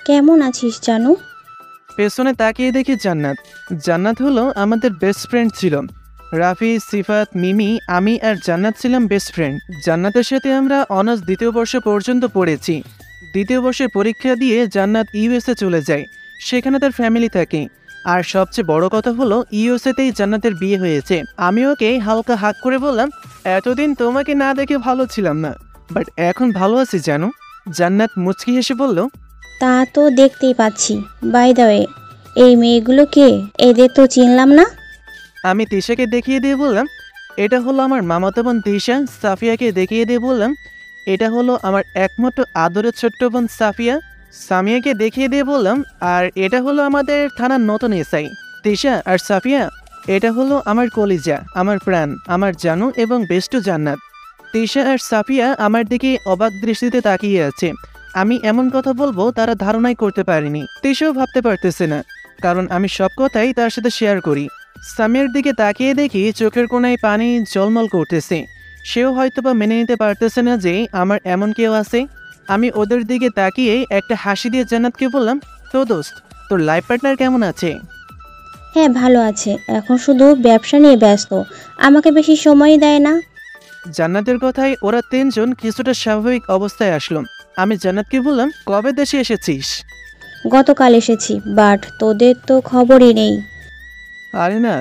কেমন আছিস জানু? পেছনে তাকিয়ে দেখি জান্নাত। জান্নাত হলো আমাদের বেস্ট ফ্রেন্ড ছিল। রাফি, সিফাত, মিমি, আমি আর জান্নাত ছিলাম বেস্ট ফ্রেন্ড। জান্নাতের সাথে আমরা অনার্স দ্বিতীয় বর্ষ পর্যন্ত পড়েছি। দ্বিতীয় বর্ষের পরীক্ষা দিয়ে জান্নাত ইউএসএ চলে যায়, সেখানে তার ফ্যামিলি থাকে। আর সবচেয়ে বড় কথা হলো ইউএসএতেই জান্নাতের বিয়ে হয়েছে। আমি ওকে হালকা হাক করে বললাম, এতদিন তোমাকে না দেখে ভালো ছিলাম না, বাট এখন ভালো আছি জানো। জান্নাত মুচকি হেসে বলল, তা তো দেখতেই পাচ্ছি। বাই দ্য ওয়ে, এই মেয়েগুলো কে? এদের তো চিনলাম না। আমি তিশাকে দেখিয়ে দিয়ে বললাম, এটা হলো আমার মামাতো বোন তিশা। সাফিয়াকে দেখিয়ে দিয়ে বললাম, এটা হলো আমার একমাত্র আদরের ছোট্ট বোন সাফিয়া। সামিয়াকে দেখিয়ে দিয়ে বললাম, আর এটা হলো আমাদের থানার নতুন এসআই। তিশা আর সাফিয়া, এটা হলো আমার কলিজা, আমার প্রাণ, আমার জানু এবং বেস্টু জান্নাত। তিশা আর সাফিয়া আমার দিকে অবাক দৃষ্টিতে তাকিয়ে আছে। আমি এমন কথা বলবো তারা ধারণাই করতে পারেনি। তিশাও ভাবতে পারতেছে না, কারণ আমি সব কথাই তার সাথে শেয়ার করি। সামিয়ার দিকে তাকিয়ে দেখি চোখের কোণায় পানি জলমল করতেছে। সেও হয়তোবা মেনে নিতে পারতেছে না যে আমার এমন কেউ আছে। আমি ওদের দিকে তাকিয়ে একটা হাসি দিয়ে জান্নাতকে বললাম, তো দোস্ত, তোর লাইফ পার্টনার কেমন আছে? হ্যাঁ, ভালো আছে। এখন শুধু ব্যবসা নিয়ে ব্যস্ত, আমাকে বেশি সময় দেয় না। জান্নাতের কথায় ওরা তিনজন কিছুটা স্বাভাবিক অবস্থায় আসলো। আমি জান্নাতকে বললাম, কবে দেশে এসেছিস? গতকাল এসেছি, বাট তোদের তো খবরই নেই। আরে না,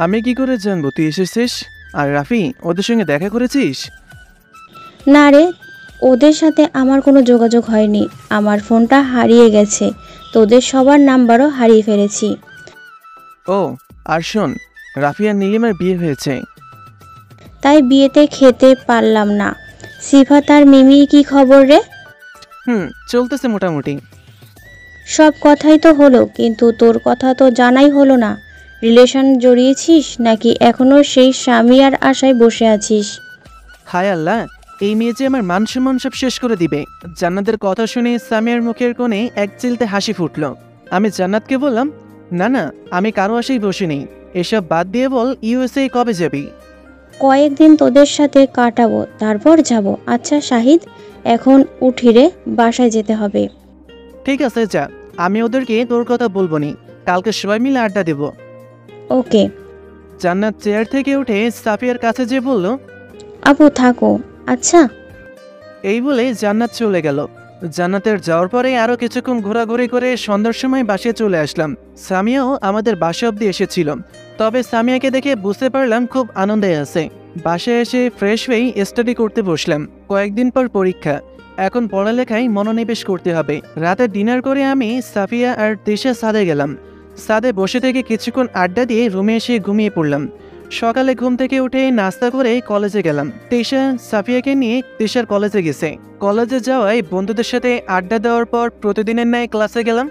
আমি কি করে জানবো তুই এসেছিস? আর রাফি, ওদের সঙ্গে দেখা করেছিস? না রে, ওদের সাথে আমার কোনো যোগাযোগ হয়নি। আমার ফোনটা হারিয়ে গেছে, তোদের সবার নাম্বারও হারিয়ে ফেলেছি। ও, আর শোন, রাফি আর নীলিমার বিয়ে হয়েছে। তাই বিয়েতে খেতে পারলাম না। সিফাত আর মিমি কি খবর রে? চলতেছে মোটামুটি। সব কথাই তো হলো, কিন্তু তোর কথা তো জানাই হলো না। রিলেশন জড়িয়েছিস নাকি এখনো সেই স্বামী আর আশায় বসে আছিস? হায় আল্লাহ, এই মেয়ে যে আমার মান সম্মান সব শেষ করে দিবে। জান্নাতের কথা শুনে সামিয়ার মুখের কোণে এক চিলতে হাসি ফুটল। আমি জান্নাতকে বললাম, না না, আমি কারো আশায় বসে নেই। এসব বাদ দিয়ে বল, ইউএসএ কবে যাবি? কয়েকদিন তোদের সাথে কাটাবো, তারপর যাব। আচ্ছা শাহিদ, এখন উঠি রে, বাসায় যেতে হবে। ঠিক আছে যা, আমি ওদেরকে তোর কথা বলবো নি, কালকে সবাই মিলে আড্ডা দেব। ওকে। জান্নাত চেয়ার থেকে উঠে সাফিয়ার কাছে যেয়ে বলল, আপু থাকো। আচ্ছা। এই বলে জান্নাত চলে গেল। জান্নাতের যাওয়ার পরে আরো কিছুক্ষণ ঘোরাঘুরি করে সন্ধ্যার সময় বাসায় চলে আসলাম। সামিয়াও আমাদের বাসা অব্দি এসেছিল, তবে সামিয়াকে দেখে বুঝতে পারলাম খুব আনন্দে আছে। বাসায় এসে ফ্রেশ হয়েই স্টাডি করতে বসলাম। কয়েকদিন পর পরীক্ষা, এখন পড়ালেখায় মনোনিবেশ করতে হবে। রাতে ডিনার করে আমি, সাফিয়া আর তিশা ছাদে গেলাম। ছাদে বসে থেকে কিছুক্ষণ আড্ডা দিয়ে রুমে এসে ঘুমিয়ে পড়লাম। সকালে ঘুম থেকে উঠে নাস্তা করে কলেজে গেলাম। তিশা সাফিয়াকে নিয়ে তিশার কলেজে গেছে। কলেজে যাওয়ায় বন্ধুদের সাথে আড্ডা দেওয়ার পর প্রতিদিনের ন্যায় ক্লাসে গেলাম।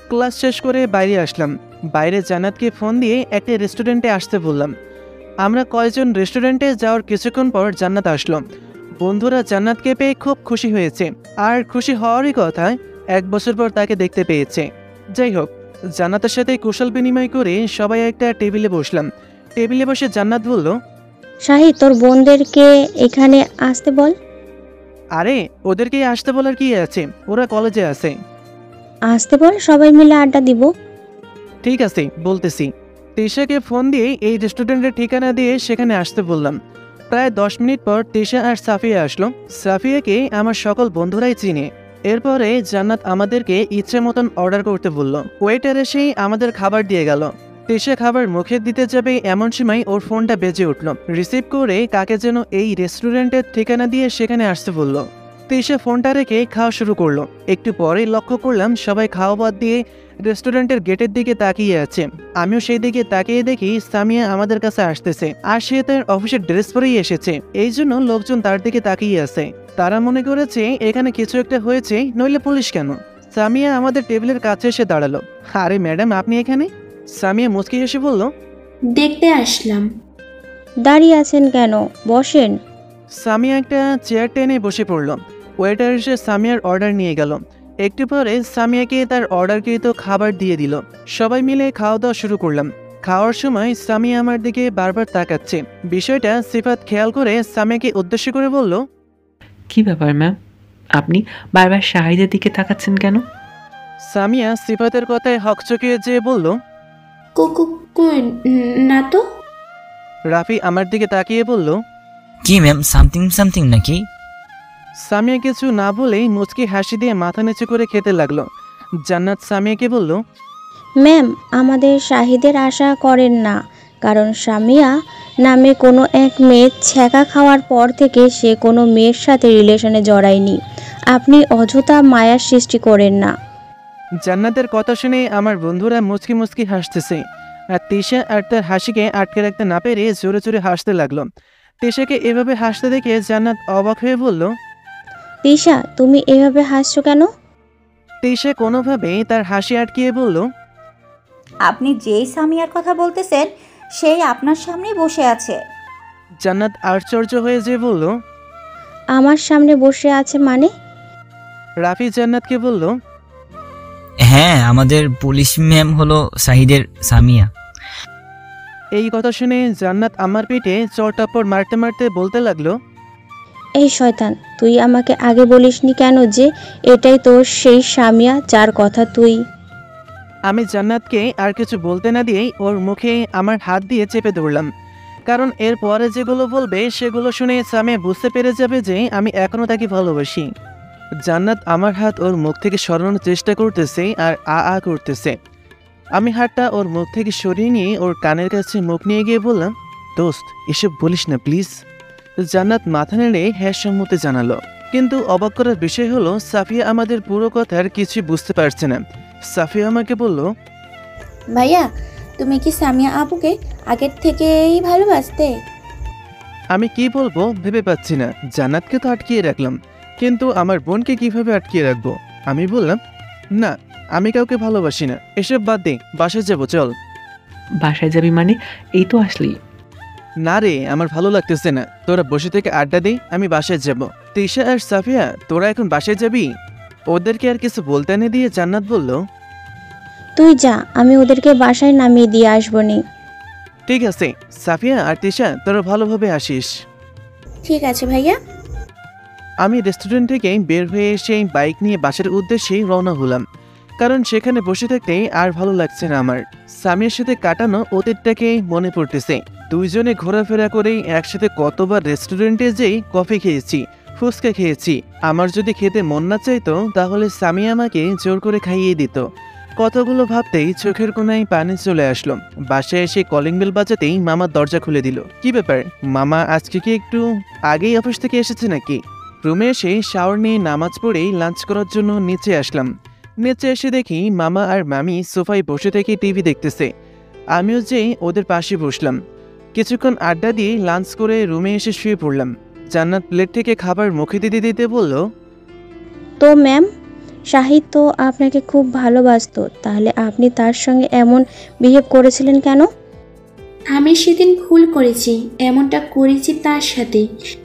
ক্লাস শেষ করে বাইরে আসলাম। বাইরে জান্নাতকে ফোন দিয়ে একটা রেস্টুরেন্টে আসতে বললাম। আমরা কয়েকজন রেস্টুরেন্টে যাওয়ার কিছুক্ষণ পর জান্নাত আসলো। বন্ধুরা জান্নাতকে পেয়ে খুব খুশি হয়েছে, আর খুশি হওয়ারই কথা, 1 বছর পর তাকে দেখতে পেয়েছে। যাই হোক, জান্নাতের সাথে কুশল বিনিময় করে সবাই একটা টেবিলে বসলাম। টেবিলে বসে জান্নাত বলল, শাহিদ, তোর বোনদেরকে এখানে আসতে বল। আরে ওদেরকে আসতে বলার কি আছে, ওরা কলেজে আছে। আসতে বল, সবাই মিলে আড্ডা দিব। ঠিক আছে, বলতেছি। তিশাকে ফোন দিয়ে এই রেস্টুরেন্টের ঠিকানা দিয়ে সেখানে আসতে বললাম। প্রায় 10 মিনিট পর তিশা আর সাফিয়া আসলো। সাফিয়াকে আমার সকল বন্ধুরাই চিনে। এরপরে জান্নাত আমাদেরকে ইচ্ছে মতন অর্ডার করতে বলল। ওয়েটার এসেই আমাদের খাবার দিয়ে গেল। তিশা খাবার মুখে দিতে যাবে এমন সময় ওর ফোনটা বেজে উঠল। রিসিভ করে কাকে যেন এই রেস্টুরেন্টের ঠিকানা দিয়ে সেখানে আসতে বলল। তিশা ফোনটা রেখে খাওয়া শুরু করলো। একটু পরেই লক্ষ্য করলাম সবাই খাওয়া বাদ দিয়ে রেস্টুরেন্টের গেটের দিকে তাকিয়ে আছে। আমিও সেই দিকে তাকিয়ে দেখি সামিয়া আমাদের কাছে আসতেছে, আর সে তার অফিসের ড্রেস পরেই এসেছে। এই জন্য লোকজন তার দিকে তাকিয়ে আছে। তারা মনে করেছে এখানে কিছু একটা হয়েছে, নইলে পুলিশ কেন। সামিয়া আমাদের টেবিলের কাছে এসে দাঁড়ালো। আরে ম্যাডাম, আপনি এখানে? সামিয়া মুচকি হেসে বলল, দেখতে আসলাম। দাঁড়িয়ে আছেন কেন? বসেন। সামিয়া একটা চেয়ার টেনে বসে পড়ল। ওয়েটার এসে সামিয়ার অর্ডার নিয়ে গেল। একটু পরে সামিয়াকে তার অর্ডারকৃত খাবার দিয়ে দিল। সবাই মিলে খাওয়া দাওয়া শুরু করলাম। খাওয়ার সময় সামিয়া আমার দিকে বারবার তাকাচ্ছে। বিষয়টা সিফাত খেয়াল করে সামিয়াকে উদ্দেশ্য করে বলল, কি ব্যাপার ম্যাম, আপনি বারবার শাহিদের দিকে তাকাচ্ছেন কেন? সামিয়া সিফাতের কথায় হকচকিয়ে যেয়ে বলল, কই না তো। রাফি আমার দিকে তাকিয়ে বলল, কি ম্যাম, সামথিং সামথিং নাকি? সামিয়া কিছু না বলেই মুচকি হাসি দিয়ে মাথা নিচু করে খেতে লাগলো। জান্নাত সামিয়াকে বলল, ম্যাম, আমাদের শাহিদের আশা করেন না, কারণ সামিয়া নামে কোনো এক মেয়ে ছ্যাঁকা খাওয়ার পর থেকে সে কোনো মেয়ের সাথে রিলেশনে জড়ায়নি। আপনি অযথা মায়ার সৃষ্টি করেন না। জান্নাতের কথা শুনে আমার বন্ধুরা মুচকি মুচকি হাসতেছে, আর তিশা আর তার হাসিকে আটকে রাখতে না পেরে জোরে জোরে হাসতে লাগলো। তিশাকে এভাবে হাসতে দেখে জান্নাত অবাক হয়ে বলল, তিশা, তুমি এভাবে হাসছো কেন? তিশা কোনোভাবেই তার হাসি আটকিয়ে বলল, আপনি যেই সামিয়ার কথা বলতেছেন সেই আপনার সামনেই বসে আছে। জান্নাত আশ্চর্য হয়ে যেয়ে বলল, আমার সামনে বসে আছে মানে? রাফি জান্নাতকে বলল, হ্যাঁ, আমাদের পুলিশ ম্যাম হলো শাহিদের সামিয়া। এই কথা শুনে জান্নাত আমার পিঠে চড়টাপড় মারতে মারতে বলতে লাগলো, এই শয়তান, তুই আমাকে আগে বলিসনি কেন যে এটাই তোর সেই সামিয়া যার কথা তুই? আমি জান্নাতকে আর কিছু বলতে না দিয়েই ওর মুখে আমার হাত দিয়ে চেপে ধরলাম, কারণ এর পরে যেগুলো বলবে সেগুলো শুনে সামিয়া বুঝতে পেরে যাবে যে আমি এখনও তাকে ভালোবাসি। জান্নাত আমার হাত ওর মুখ থেকে সরানোর চেষ্টা করতেছে আর আ করতেছে। আমি হাতটা ওর মুখ থেকে সরিয়ে নিয়ে ওর কানের কাছে মুখ নিয়ে গিয়ে বললাম, দোস্ত, এসব বলিস না প্লিজ। জান্নাত মাথা নেড়ে হ্যাঁ সম্মতি জানালো, কিন্তু অবাক করার বিষয় হলো সাফিয়া আমাদের পুরো কথার কিছুই বুঝতে পারছে না। সাফিয়া আমাকে বলল, ভাইয়া, তুমি কি সামিয়া আপুকে আগের থেকেই ভালোবাসতে? আমি কি বলবো ভেবে পাচ্ছি না। জান্নাতকে তো আটকিয়ে রাখলাম, কিন্তু আমার বোনকে কিভাবে আটকিয়ে রাখবো? আমি বললাম, না, আমি কাউকে ভালোবাসি না, এসব বাদ দে, বাসায় যাবো চল। বাসায় যাবি মানে? এই তো আসলি। না রে, আমার ভালো লাগতেছে না, তোরা বসে থেকে আড্ডা দে, আমি বাসায় যাব। তিশা আর সাফিয়া, তোরা এখন বাসায় যাবি? ওদেরকে আর কিছু বলতে না দিয়ে জান্নাত বলল, তুই যা, আমি ওদেরকে বাসায় নামিয়ে দিয়ে আসবো নি। ঠিক আছে সাফিয়া আর তিশা, তোরা ভালোভাবে আসিস। ঠিক আছে ভাইয়া। আমি রেস্টুরেন্ট থেকে বের হয়ে এসে বাইক নিয়ে বাসার উদ্দেশ্যেই রওনা হলাম, কারণ সেখানে বসে থাকতে আর ভালো লাগছে না আমার। সামিয়ার সাথে কাটানো অতীতটাকে মনে পড়তেছে। দুইজনে ঘোরাফেরা করেই একসাথে কতবার রেস্টুরেন্টে যেই কফি খেয়েছি, ফুচকা খেয়েছি। আমার যদি খেতে মন না চাইতো তাহলে সামিয়া আমাকে জোর করে খাইয়ে দিত। কতগুলো ভাবতেই চোখের কোনায় পানি চলে আসলো। বাসায় এসে কলিং বেল বাজাতেই মামা দরজা খুলে দিল। কি ব্যাপার, মামা আজকে কি একটু আগেই অফিস থেকে এসেছে নাকি? রুমে এসে শাওয়ার নিয়ে নামাজ পড়েই লাঞ্চ করার জন্য নিচে আসলাম। নিচে এসে দেখি মামা আর মামি সোফায় বসে থেকে টিভি দেখতেছে। আমিও যেই ওদের পাশে বসলাম। কিছুক্ষণ আড্ডা দিয়ে লাঞ্চ করে রুমে এসে শুয়ে পড়লাম। জান্নাত প্লেট থেকে খাবার মুখে দিতে দিতে বলল, তো ম্যাম, শাহিদ তো আপনাকে খুব ভালোবাসতো, তাহলে আপনি তার সঙ্গে এমন বিহেভ করেছিলেন কেন? আমি সেদিন ভুল করেছি, এমনটা করেছি তার সাথে,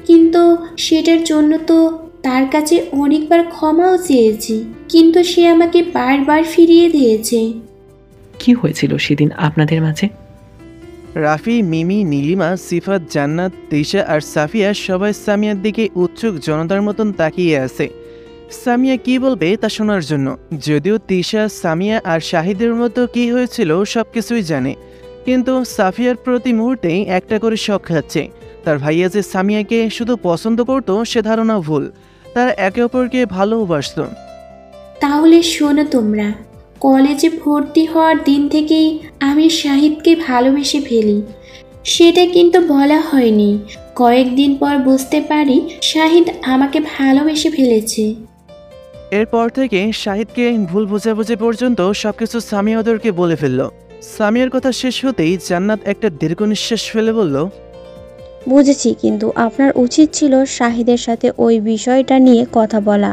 কিন্তু সেটার জন্য তো তার কাছে অনেকবার ক্ষমাও চেয়েছি, কিন্তু সে আমাকে বারবার ফিরিয়ে দিয়েছে। কি হয়েছিল সেদিন আপনাদের মাঝে? রাফি, মিমি, নীলিমা, সিফাত, জান্নাত, তিশা আর সাফিয়া সবাই সামিয়ার দিকে উৎসুক জনতার মতন তাকিয়ে আছে সামিয়া কি বলবে তা শোনার জন্য। যদিও তিশা, সামিয়া আর শাহিদের মতো কি হয়েছিল সবকিছুই জানে, কিন্তু সাফিয়ার প্রতি মুহূর্তেই একটা করে শখ খাচ্ছে। তার ভাইয়া যে সামিয়াকে শুধু পছন্দ করত সে ধারণা ভুল, তারা একে অপরকে ভালোবাসত। তাহলে শোনো তোমরা, কলেজে ভর্তি হওয়ার দিন থেকেই আমি শাহিদকে ভালোবেসে ফেলি। সেটা কিন্তু বলা হয়নি, কয়েকদিন পর বুঝতে পারি শাহিদ আমাকে ভালোবেসে ফেলেছে। এরপর থেকে শাহিদকে ভুল বোঝাবুঝি পর্যন্ত সবকিছু সামিয়া ওদেরকে বলে ফেলল। সামিয়ার কথা শেষ হতেই জান্নাত একটা দীর্ঘ নিঃশ্বাস ফেলে বলল, বুঝেছি, কিন্তু আপনার উচিত ছিল শাহিদের সাথে ওই বিষয়টা নিয়ে কথা বলা।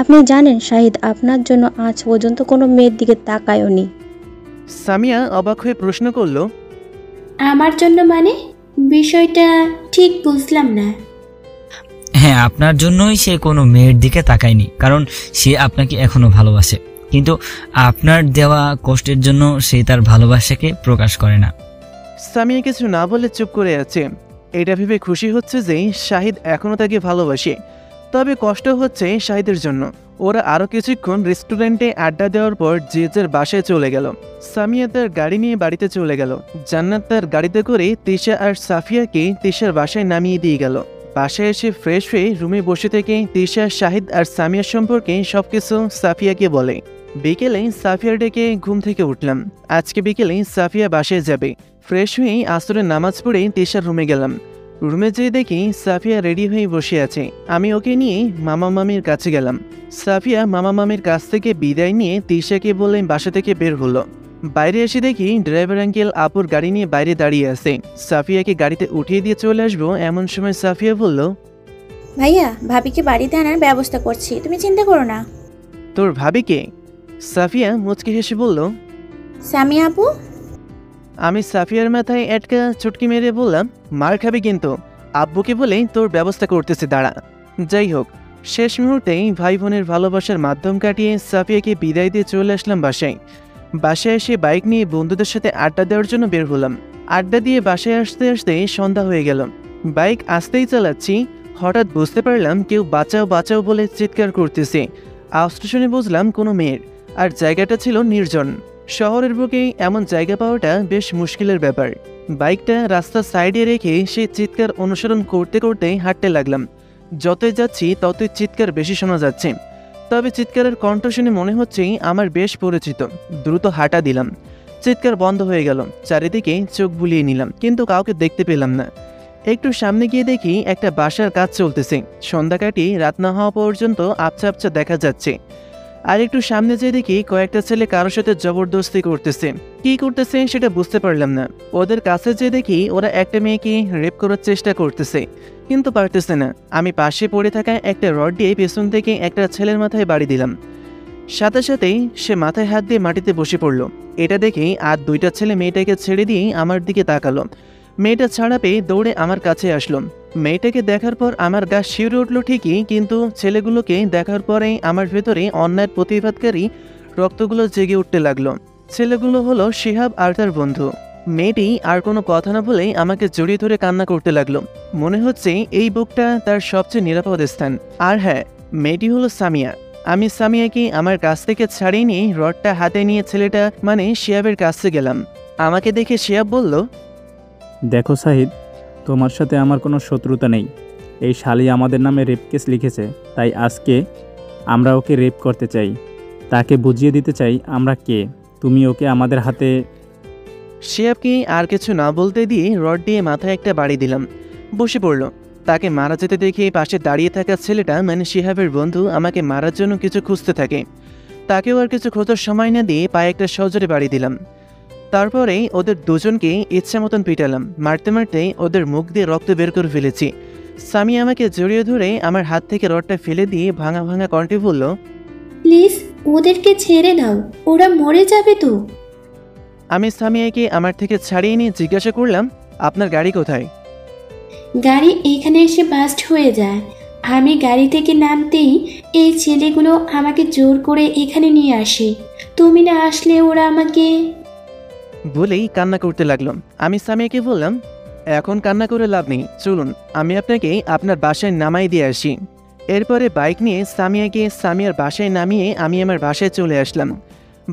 আপনি জানেন শাহিদ আপনার জন্য আজ পর্যন্ত কোনো মেয়ের দিকে তাকায়নি। সামিয়া অবাক হয়ে প্রশ্ন করল, আমার জন্য মানে? বিষয়টা ঠিক বুঝলাম না। হ্যাঁ, আপনার জন্যই সে কোনো মেয়ের দিকে তাকায়নি, কারণ সে আপনাকে এখনো ভালোবাসে, কিন্তু আপনার দেওয়া কষ্টের জন্য সে তার ভালোবাসাকে প্রকাশ করে না। সামিয়া কিছু না বলে চুপ করে আছে। এটা ভেবে খুশি হচ্ছে যে শাহিদ এখনও তাকে ভালোবাসে, তবে কষ্ট হচ্ছে শাহিদের জন্য। ওরা আরও কিছুক্ষণ রেস্টুরেন্টে আড্ডা দেওয়ার পর যে যার বাসায় চলে গেল। সামিয়া তার গাড়ি নিয়ে বাড়িতে চলে গেল। জান্নাত তার গাড়িতে করে তিশা আর সাফিয়াকে তিশার বাসায় নামিয়ে দিয়ে গেল। বাসায় এসে ফ্রেশ হয়ে রুমে বসে থেকে তিশা, শাহিদ আর সামিয়ার সম্পর্কে সবকিছু সাফিয়াকে বলে। বিকেলে সাফিয়ার ডেকে ঘুম থেকে উঠলাম। আজকে বিকেলে সাফিয়া বাসায় যাবে। ফ্রেশ হয়ে আসরের নামাজ পড়ে তিশার রুমে গেলাম। রুমে যেয়ে দেখি সাফিয়া রেডি হয়ে বসে আছে। আমি ওকে নিয়ে মামা মামির কাছে গেলাম। সাফিয়া মামা মামির কাছ থেকে বিদায় নিয়ে তিশাকে বলে বাসা থেকে বের হলো। বাইরে এসে দেখি ড্রাইভার আঙ্কেল আপুর গাড়ি নিয়ে বাইরে দাঁড়িয়ে আছে। সাফিয়াকে গাড়িতে উঠিয়ে দিয়ে চলে আসবো এমন সময় সাফিয়া বলল, ভাইয়া ভাবিকে বাড়িতে আনার ব্যবস্থা করছি, তুমি চিন্তা করো না। তোর ভাবিকে? সাফিয়া মুচকি হেসে বলল। সামিয়া আপু। আমি সাফিয়ার মাথায় একটা চুটকি মেরে বললাম, মার খাবি কিন্তু। আব্বুকে বলে তোর ব্যবস্থা করতেছে, দাঁড়া। যাই হোক, শেষ মুহূর্তেই ভাই বোনের ভালোবাসার মাধ্যম কাটিয়ে সাফিয়াকে বিদায় দিয়ে চলে আসলাম বাসায়। বাসায় এসে বাইক নিয়ে বন্ধুদের সাথে আড্ডা দেওয়ার জন্য বের হলাম। আড্ডা দিয়ে বাসায় আসতে আসতে সন্ধ্যা হয়ে গেল। বাইক আসতেই চালাচ্ছি, হঠাৎ বুঝতে পারলাম কেউ বাঁচাও বাঁচাও বলে চিৎকার করতেছে। আওয়াজটা শুনে বুঝলাম কোনো মেয়ের, আর জায়গাটা ছিল নির্জন। শহরের বুকে এমন জায়গা পাওয়াটা বেশ মুশকিলের ব্যাপার। বাইকটা রাস্তার সাইডে রেখে সে চিৎকার অনুসরণ করতে করতে হাঁটতে লাগলাম। যতই যাচ্ছি ততই চিৎকার বেশি শোনা যাচ্ছে, তবে চিৎকারের কণ্ঠ শুনে মনে হচ্ছে আমার বেশ পরিচিত। দ্রুত হাঁটা দিলাম। চিৎকার বন্ধ হয়ে গেল। চারিদিকে চোখ বুলিয়ে নিলাম, কিন্তু কাউকে দেখতে পেলাম না। একটু সামনে গিয়ে দেখি একটা বাসার কাজ চলতেছে। সন্ধ্যা কাটিয়ে রাত না হওয়া পর্যন্ত আবছা আবছা দেখা যাচ্ছে। আর একটু সামনে যেয়ে দেখি কয়েকটা ছেলে কারোর সাথে জবরদস্তি করতেছে। কি করতেছে সেটা বুঝতে পারলাম না। ওদের কাছে যেয়ে দেখি ওরা একটা মেয়েকে রেপ করার চেষ্টা করতেছে, কিন্তু পারতেছে না। আমি পাশে পড়ে থাকা একটা রড দিয়ে পেছন থেকে একটা ছেলের মাথায় বাড়ি দিলাম। সাথে সাথেই সে মাথায় হাত দিয়ে মাটিতে বসে পড়ল। এটা দেখেই আর দুইটা ছেলে মেয়েটাকে ছেড়ে দিয়ে আমার দিকে তাকালো। মেয়েটা ছাড়া পেয়ে দৌড়ে আমার কাছে আসলো। মেয়েটাকে দেখার পর আমার গা শিউরে উঠল ঠিকই, কিন্তু ছেলেগুলোকে দেখার পরেই আমার ভেতরে অন্যায়ের প্রতিবাদকারী রক্তগুলো জেগে উঠতে লাগলো। ছেলেগুলো হলো শিহাব আর তার বন্ধু। মেয়েটি আর কোনো কথা না বলেই আমাকে জড়িয়ে ধরে কান্না করতে লাগলো। মনে হচ্ছে এই বুকটা তার সবচেয়ে নিরাপদ স্থান। আর হ্যাঁ, মেয়েটি হলো সামিয়া। আমি সামিয়াকে আমার কাছ থেকে ছাড়িয়ে নিয়ে রডটা হাতে নিয়ে ছেলেটা মানে শিহাবের কাছে গেলাম। আমাকে দেখে শিহাব বলল, দেখো সাহিদ, তোমার সাথে আমার কোনো শত্রুতা নেই। এই শালি আমাদের নামে রেপ কেস লিখেছে, তাই আজকে আমরা ওকে রেপ করতে চাই। তাকে বুঝিয়ে দিতে চাই আমরা কে। তুমি ওকে আমাদের হাতে। শিহাবকে আর কিছু না বলতে দিয়ে রড দিয়ে মাথায় একটা বাড়ি দিলাম। বসে পড়ল। তাকে মারা যেতে দেখে পাশে দাঁড়িয়ে থাকা ছেলেটা মানে শিহাবের বন্ধু আমাকে মারার জন্য কিছু খুঁজতে থাকে। তাকেও আর কিছু খোঁজার সময় না দিয়ে পায়ে একটা সজোরে বাড়ি দিলাম। তারপরে ওদের দুজনকে ইচ্ছা মতন পিটালাম। মারতে মারতে ওদের মুখ দিয়ে রক্ত বের করে ফেলেছি। সামিয়া আমাকে জড়িয়ে ধরে আমার হাত থেকে রডটা ফেলে দিয়ে ভাঙা ভাঙা কণ্ঠে বলল, প্লিজ ওদেরকে ছেড়ে দাও, ওরা মরে যাবে তো। আমি সামিয়াকে আমার থেকে ছাড়িয়ে নিয়ে জিজ্ঞাসা করলাম, আপনার গাড়ি কোথায়? গাড়ি এখানে এসে বাস্ট হয়ে যায়। আমি গাড়ি থেকে নামতেই এই ছেলেগুলো আমাকে জোর করে এখানে নিয়ে আসে। তুমি না আসলে ওরা আমাকে। বলেই কান্না করতে লাগলাম। আমি সামিয়াকে বললাম, এখন কান্না করে লাভ নেই, চলুন আমি আপনাকে আপনার বাসায় নামাই দিয়ে আসি। এরপরে বাইক নিয়ে সামিয়াকে সামিয়ার বাসায় নামিয়ে আমি আমার বাসায় চলে আসলাম।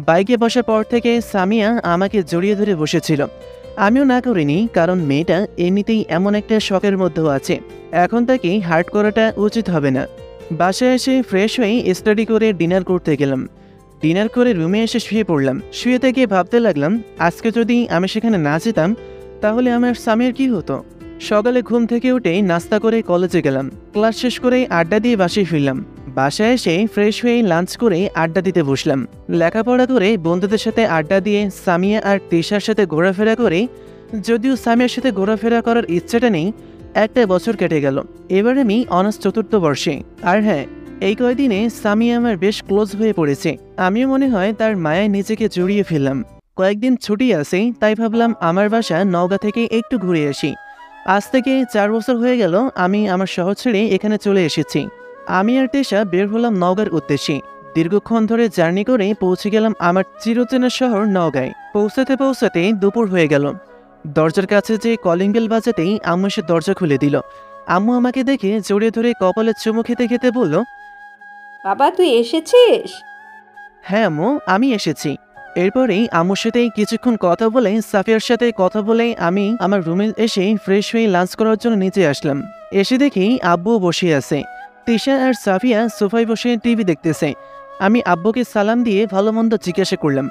বাইকে বসার পর থেকে সামিয়া আমাকে জড়িয়ে ধরে বসেছিল। আমিও না করিনি, কারণ মেয়েটা এমনিতেই এমন একটা শখের মধ্যেও আছে। এখন তাকে হার্ট করাটা উচিত হবে না। বাসায় এসে ফ্রেশ হয়ে স্টাডি করে ডিনার করতে গেলাম। ডিনার করে রুমে এসে শুয়ে পড়লাম। শুয়ে থেকে ভাবতে লাগলাম, আজকে যদি আমি সেখানে না যেতাম তাহলে আমার সামিয়ার কি হতো। সকালে ঘুম থেকে উঠে নাস্তা করে কলেজে গেলাম। ক্লাস শেষ করে আড্ডা দিয়ে বাসায় ফিরলাম। বাসায় এসে ফ্রেশ হয়ে লাঞ্চ করে আড্ডা দিতে বসলাম। লেখাপড়া করে বন্ধুদের সাথে আড্ডা দিয়ে সামিয়া আর তিশার সাথে ঘোরাফেরা করে, যদিও সামিয়ার সাথে ঘোরাফেরা করার ইচ্ছাটা নেই, একটা বছর কেটে গেল। এবার আমি অনার্স 4র্থ বর্ষে। আর হ্যাঁ, এই কয়দিনে সামিয়া আমার বেশ ক্লোজ হয়ে পড়েছে। আমিও মনে হয় তার মায়ায় নিজেকে জড়িয়ে ফেললাম। কয়েকদিন ছুটি আছে, তাই ভাবলাম আমার বাসা নওগাঁ থেকে একটু ঘুরে আসি। আজ থেকে 4 বছর হয়ে গেল আমি আমার শহর ছেড়ে এখানে চলে এসেছি। আমি আর তেশা বের হলাম নওগাঁর উদ্দেশ্যে। দীর্ঘক্ষণ ধরে জার্নি করে পৌঁছে গেলাম আমার চিরচেনা শহর নওগাঁয়। পৌঁছাতে পৌঁছাতে দুপুর হয়ে গেল। দরজার কাছে যে কলিং বেল বাজাতেই আম্মু এসে দরজা খুলে দিল। আম্মু আমাকে দেখে জড়িয়ে ধরে কপালে চুমু খেতে খেতে বলল, বাবা তুই এসেছিস? হ্যাঁ আম্মু, আমি এসেছি। এরপরেই আম্মুর সাথে কিছুক্ষণ কথা বলে সাফিয়ার সাথে কথা বলে আমি আমার রুমে এসে ফ্রেশ হয়ে লাঞ্চ করার জন্য নিচে আসলাম। এসে দেখি আব্বু বসে আছে। তিশা আর সাফিয়া সোফায় বসে টিভি দেখতেছে। আমি আব্বুকে সালাম দিয়ে ভালো মন্দ জিজ্ঞাসা করলাম।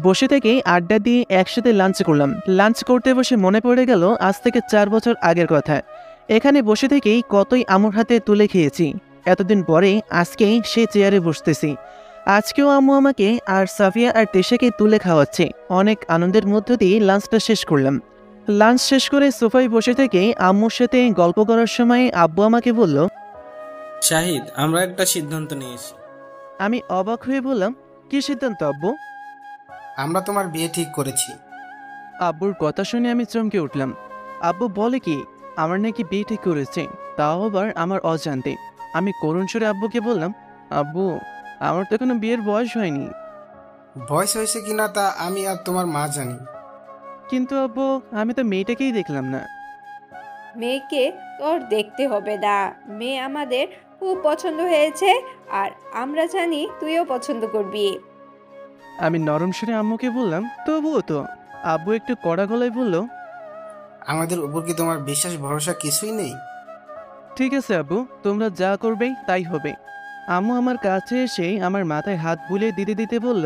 বসে থেকে আড্ডা দিয়ে একসাথে লাঞ্চ করলাম। লাঞ্চ করতে বসে মনে পড়ে গেল আজ থেকে 4 বছর আগের কথা। এখানে বসে থেকেই কতই আম্মুর হাতে তুলে খেয়েছি। এতদিন পরে আজকেই সে চেয়ারে বসতেছি। আজকেও আম্মু আমাকে আর সাফিয়া আর তেশাকে তুলে খাওয়াচ্ছে। অনেক আনন্দের মধ্য দিয়ে লাঞ্চটা শেষ করলাম। লাঞ্চ শেষ করে সোফায় বসে থেকে আম্মুর সাথে গল্প করার সময় আব্বু আমাকে বলল, শাহিদ, আমরা একটা সিদ্ধান্ত নিয়েছি। আমি অবাক হয়ে বললাম, কি সিদ্ধান্ত আব্বু? আমরা তোমার বিয়ে ঠিক করেছি। আব্বুর কথা শুনে আমি চমকে উঠলাম। আব্বু বলে কি আমার নাকি বিয়ে ঠিক করেছে, তাও আবার আমার অজান্তে। আমি করুণ সুরে আব্বুকে বললাম, আব্বু আমার তো কোনো বিয়ের বয়স হয়নি। বয়স হয়েছে কিনা তা আমি আর তোমার মা জানি। কিন্তু আব্বু আমি তো মেয়েটাকেই দেখলাম না। মেয়েকে তোর দেখতে হবে না। মেয়ে আমাদের খুব পছন্দ হয়েছে আর আমরা জানি তুইও পছন্দ করবি। আমি নরম সুরে আম্মুকে বললাম, তবুও তো। আব্বু একটু কড়া গলায় বলল, আমাদের উপর কি তোমার বিশ্বাস ভরসা কিছুই নেই? ঠিক আছে আব্বু, তোমরা যা করবে তাই হবে। আম্মু আমার কাছে এসে আমার মাথায় হাত বুলিয়ে দিতে দিতে বলল,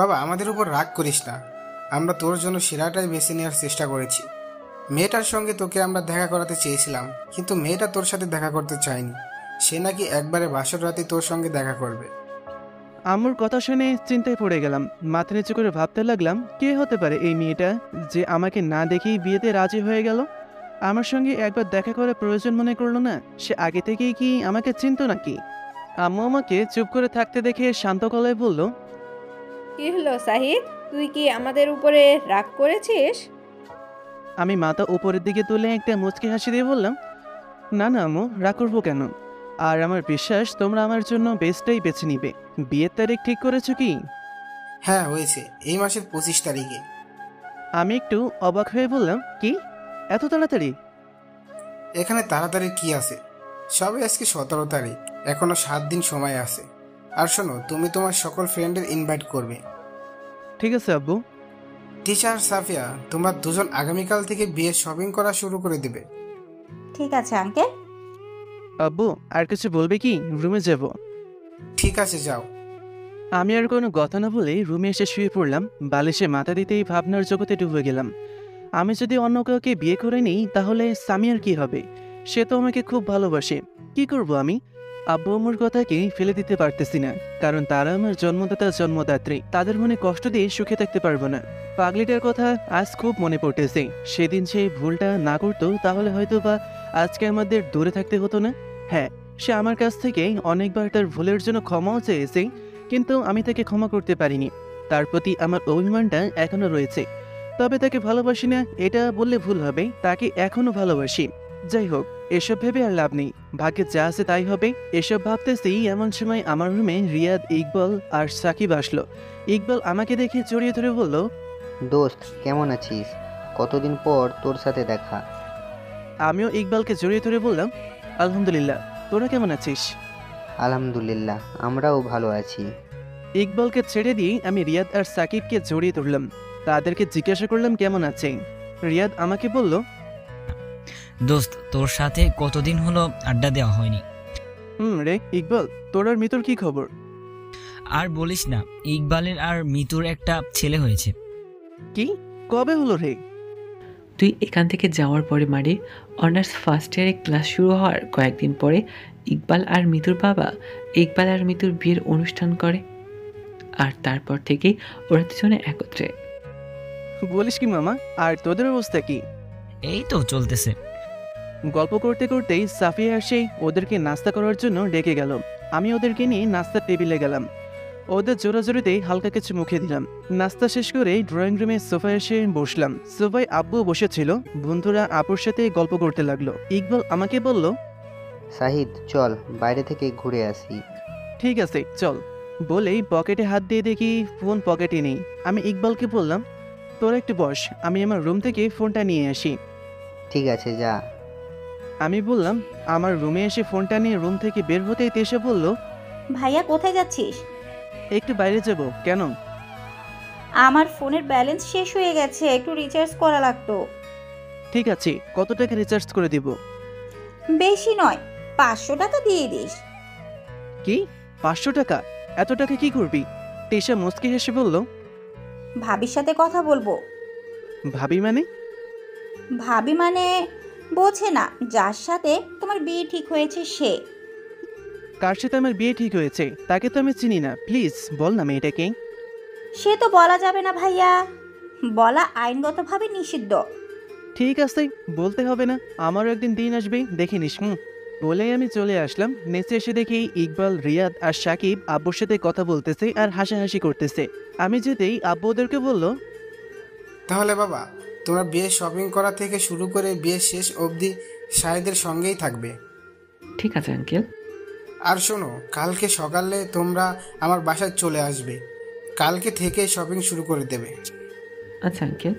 বাবা আমাদের উপর রাগ করিস না। আমরা তোর জন্য সেরাটাই বেছে নেওয়ার চেষ্টা করেছি। মেয়েটার সঙ্গে তোকে আমরা দেখা করাতে চেয়েছিলাম, কিন্তু মেয়েটা তোর সাথে দেখা করতে চায়নি। সে নাকি একবারে বাসর রাতে তোর সঙ্গে দেখা করবে। আম্মুর কথা শুনে চিন্তায় পড়ে গেলাম। মাথা নিচু করে ভাবতে লাগলাম, কে হতে পারে এই মেয়েটা যে আমাকে না দেখেই বিয়েতে রাজি হয়ে গেল। আমার সঙ্গে একবার দেখা করার প্রয়োজন মনে করলো না। সে আগে থেকেই কি আমাকে চিনতো নাকি? আম্মু আমাকে চুপ করে থাকতে দেখে শান্ত গলায় বলল, কি হলো সাহিদ, তুই কি আমাদের উপরে রাগ করেছিস? আমি মাথা উপরের দিকে তুলে একটা মুচকি হাসি দিয়ে বললাম, না না আম্মু, রাগ করবো কেন? আর আমার বিশ্বাস তোমরা আমার জন্য বেস্টটাই বেছে নিবে। বিয়ের তারিখ ঠিক করেছো কি? হ্যাঁ হয়েছে, এই মাসের 25 তারিখে। আমি একটু অবাক হয়ে বললাম, কি এত তাড়াতাড়ি? এখানে তাড়াতাড়ি কি আছে? সবে আজকে 17 তারিখ, এখনো 7 দিন সময় আছে। আর শোনো, তুমি তোমার সকল ফ্রেন্ডের ইনভাইট করবে। ঠিক আছে আব্বু। টিচার সাফিয়া, তোমরা দুজন আগামীকাল থেকে বিয়ের শপিং করা শুরু করে দেবে। ঠিক আছে আঙ্কেল। আব্বু আর কিছু বলবে কি? রুমে যাব। ঠিক আছে যাও। আমি আর কোনো কথা না বলে রুমে এসে শুয়ে পড়লাম। বালিশে মাথা দিতেই ভাবনার জগতে ডুবে গেলাম। আমি যদি অন্য কাউকে বিয়ে করে নিই তাহলে সামিয়ার কি হবে? সে তো আমাকে খুব ভালোবাসে। কি করব আমি? আব্বু আম্মুর কথাকে ফেলে দিতে পারতেছি না, কারণ তারা আমার জন্মদাতা জন্মদাত্রী। তাদের মনে কষ্ট দিয়ে সুখে থাকতে পারবো না। পাগলিটার কথা আজ খুব মনে পড়তেছে। সেদিন সে ভুলটা না করতো তাহলে হয়তো বা আজকে আমাদের দূরে থাকতে হতো না। হ্যাঁ, সে আমার কাছ থেকে অনেকবার তার ভুলের জন্য ক্ষমাও চেয়েছে, কিন্তু আমি তাকে ক্ষমা করতে পারিনি। তার প্রতি আমার অভিমানটা এখনো রয়েছে। তবে তাকে ভালোবাসি না এটা বললে ভুল হবে, তাকে এখনো ভালোবাসি। যাই হোক, এসব ভেবে আর লাভ নেই। ভাগ্যে যা আছে তাই হবে। এসব ভাবতেছি এমন সময় আমার রুমে রিয়াদ, ইকবাল আর সাকিব আসলো। ইকবাল আমাকে দেখে জড়িয়ে ধরে বলল, দোস্ত কেমন আছিস? কতদিন পর তোর সাথে দেখা। আমিও ইকবালকে জড়িয়ে ধরে বললাম, আলহামদুলিল্লাহ, তোরা কেমন আছিস? আলহামদুলিল্লাহ, আমরাও ভালো আছি। ইকবালকে ছেড়ে দিয়ে আমি রিয়াদ আর সাকিবকে জড়িয়ে ধরলাম। তাদেরকে জিজ্ঞাসা করলাম কেমন আছে। রিয়াদ আমাকে বলল, দোস্ত তোর সাথে কতদিন হলো আড্ডা দেওয়া হয়নি। রে ইকবাল, তোর আর মিতুর কি খবর? আর বলিস না, ইকবালের আর মিতুর একটা ছেলে হয়েছে। কি? কবে হলো রে? তুই এখান থেকে যাওয়ার পরে মানে অনার্স ফার্স্ট ইয়ারে ক্লাস শুরু হওয়ার কয়েকদিন পরে ইকবাল আর মিতুর বাবা ইকবাল আর মিতুর বিয়ের অনুষ্ঠান করে। আর তারপর থেকেই ওরা দুজনে একত্রে। বলিস কি মামা? আর তোদের অবস্থা কি? এই তো চলতেছে। গল্প করতে করতেই সাফিয়া এসে ওদেরকে নাস্তা করার জন্য ডেকে গেল। আমি ওদেরকে নিয়ে নাস্তার টেবিলে গেলাম। ওদের জোরাজোরিতেই হালকা কিছু মুখে দিলাম। নাস্তা শেষ করে ড্রয়িং রুমে সোফায় এসে বসলাম। সোফায় আব্বু বসেছিল। বন্ধুরা আপুর সাথে গল্প করতে লাগলো। ইকবাল আমাকে বলল, সাহিদ চল বাইরে থেকে ঘুরে আসি। ঠিক আছে চল। বলেই পকেটে হাত দিয়ে দেখি ফোন পকেটে নেই। আমি ইকবালকে বললাম, তোরা একটু বস, আমি আমার রুম থেকে ফোনটা নিয়ে আসি। ঠিক আছে যা। আমি বললাম। আমার রুমে এসে ফোনটা নিয়ে রুম থেকে বের হতেই তেশে বলল, ভাইয়া কোথায় যাচ্ছিস? একটু বাইরে যাব। কেন? আমার ফোনের ব্যালেন্স শেষ হয়ে গেছে, একটু রিচার্জ করা লাগতো। ঠিক আছে, কত টাকা রিচার্জ করে দিব? বেশি নয়, 500 টাকা দিয়ে দিস। কি 500 টাকা? এত টাকা কি করবি? তেশা মুচকি হেসে বলল, ভাবির সাথে কথা বলবো। ভাবি মানে? ভাবি মানে বোঝে না, যার সাথে তোমার বিয়ে ঠিক হয়েছে সে। কার সাথে আমার বিয়ে ঠিক হয়েছে তাকে তো আমি চিনি না, প্লিজ বল না মেয়েটাকে। সে তো বলা যাবে না ভাইয়া, বলা আইনগতভাবে নিষিদ্ধ। ঠিক আছে, বলতে হবে না, আমারও একদিন দিন আসবে, দেখে নিস। বলেই আমি চলে আসলাম। নিচে এসে দেখি ইকবাল, রিয়াদ আর সাকিব আব্বুর সাথে কথা বলতেছে আর হাসাহাসি করতেছে। আমি যেতেই আব্বু ওদেরকে বলল, তাহলে বাবা, তোমরা বিয়ে শপিং করা থেকে শুরু করে বিয়ে শেষ অবধি শাহিদের সঙ্গেই থাকবে। ঠিক আছে আঙ্কেল। আর শোনো, কালকে সকালে তোমরা আমার বাসায় চলে আসবে, কালকে থেকে শপিং শুরু করে দেবে। আচ্ছা আঙ্কেল।